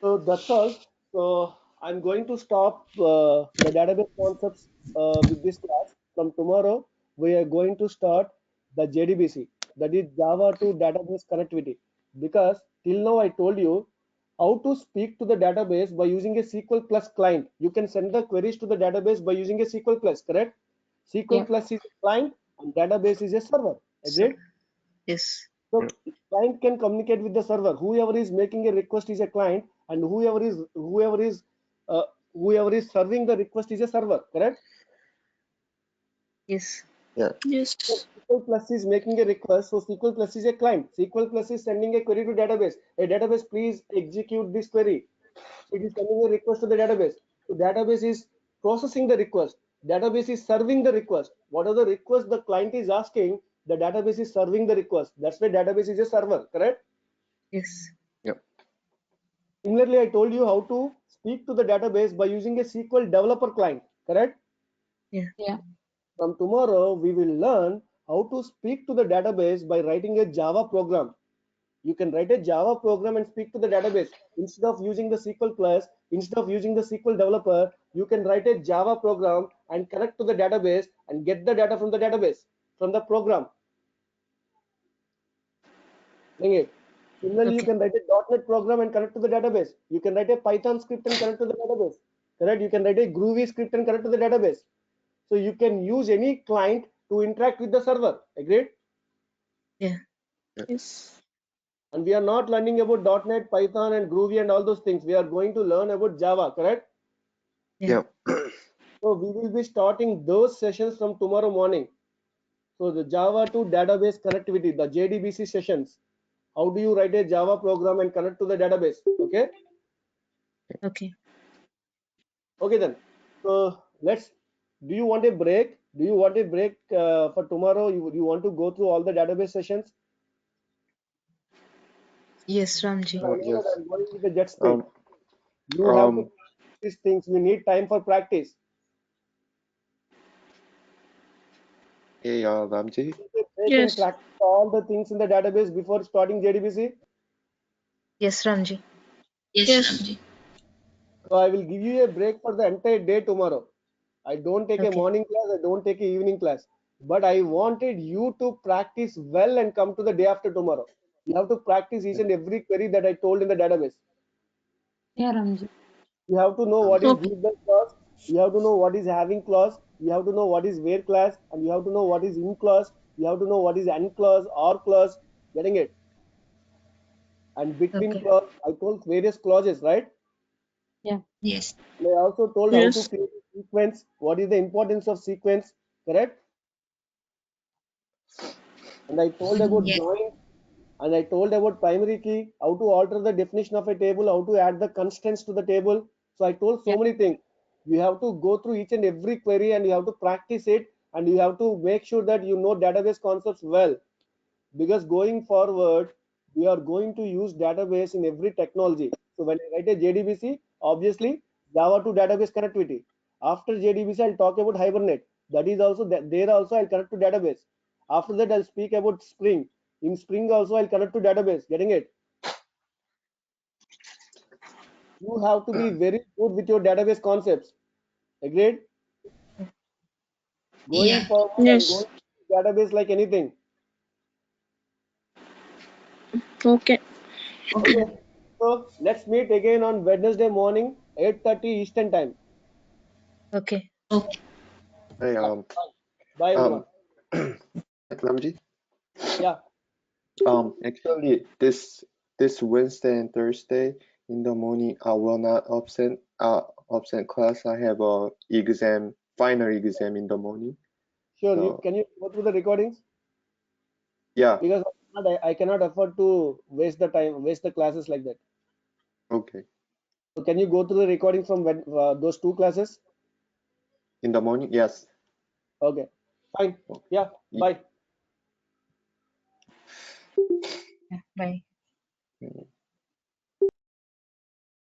So that's all. So I'm going to stop the database concepts with this class. From tomorrow, we are going to start the JDBC, that is Java to database connectivity. Because till now I told you how to speak to the database by using a SQL Plus client. You can send the queries to the database by using a SQL Plus, correct? SQL Yeah. Plus is a client and database is a server. So, Agreed? yes. So client can communicate with the server. Whoever is making a request is a client, and whoever is serving the request is a server. Correct? Yes. Yeah. Yes. So SQL Plus is making a request, so SQL Plus is a client. SQL Plus is sending a query to database. A database, please execute this query. So it is sending a request to the database. So database is processing the request. Database is serving the request. Whatever the request the client is asking, the database is serving the request. That's why database is a server. Correct? Yes. Yep. Similarly, I told you how to speak to the database by using a SQL developer client. Correct? Yeah. Yeah. From tomorrow, we will learn how to speak to the database by writing a Java program. You can write a Java program and speak to the database. Instead of using the SQL Plus, instead of using the SQL developer, you can write a Java program and connect to the database and get the data from the database, from the program. Bring it. Similarly, you Okay. can write a .NET program and connect to the database. You can write a Python script and connect to the database. Correct? You can write a Groovy script and connect to the database. So you can use any client to interact with the server. Agreed? Yeah. Yes. And we are not learning about .NET, Python, and Groovy and all those things. We are going to learn about Java. Correct? Yeah. So we will be starting those sessions from tomorrow morning. So the Java to database connectivity, the JDBC sessions. How do you write a Java program and connect to the database? Okay. Okay. Okay then. So do you want a break? Do you want a break for tomorrow? You want to go through all the database sessions? Yes, Ramji. I know Yes. that I'm going with the jet speed. Um, You have to um, practice these things. You need time for practice. hey, Ramji. They can Yes. practice all the things in the database before starting JDBC. Yes, Ramji. Yes, Yes. Ramji. So I will give you a break for the entire day tomorrow. I don't take a Okay. morning class. I don't take a evening class. But I wanted you to practice well and come to the day after tomorrow. You have to practice each and every query that I told in the database. Yeah, Ramji. You have to know what is Okay. group by clause. You have to know what is having clause. You have to know what is where clause, and you have to know what is in clause. You have to know what is and clause or clause. Getting it? And between Okay. clause, I told various clauses, right? Yeah. Yes. And I also told how to Yes. create a sequence. What is the importance of sequence? Correct? And I told about Yes. join, and I told about primary key, how to alter the definition of a table, how to add the constraints to the table. So I told so Yeah. many things. You have to go through each and every query and you have to practice it, and you have to make sure that you know database concepts well, because going forward we are going to use database in every technology. So when I write a JDBC, obviously Java to database connectivity. After JDBC, I'll talk about Hibernate. That is also that there also I'll connect to database. After that, I'll speak about Spring. In Spring also I'll connect to database. Getting it? You have to be very good with your database concepts. Agreed? Going Yeah. forward, I'm Yes. going to database like anything. Okay. Okay. So let's meet again on Wednesday morning, 8:30 Eastern time. Okay. Okay. Hey, Bye everyone. Ramji. Yeah. Actually, this Wednesday and Thursday in the morning, I will not absent class. I have a final exam in the morning. Sure. So Can you go through the recordings? yeah, Because I cannot afford to waste the time, waste the classes like that. okay. So can you go through the recording from those two classes? In the morning, yes. Okay. Fine. Yeah. Y- Bye. Yeah. Bye. mm.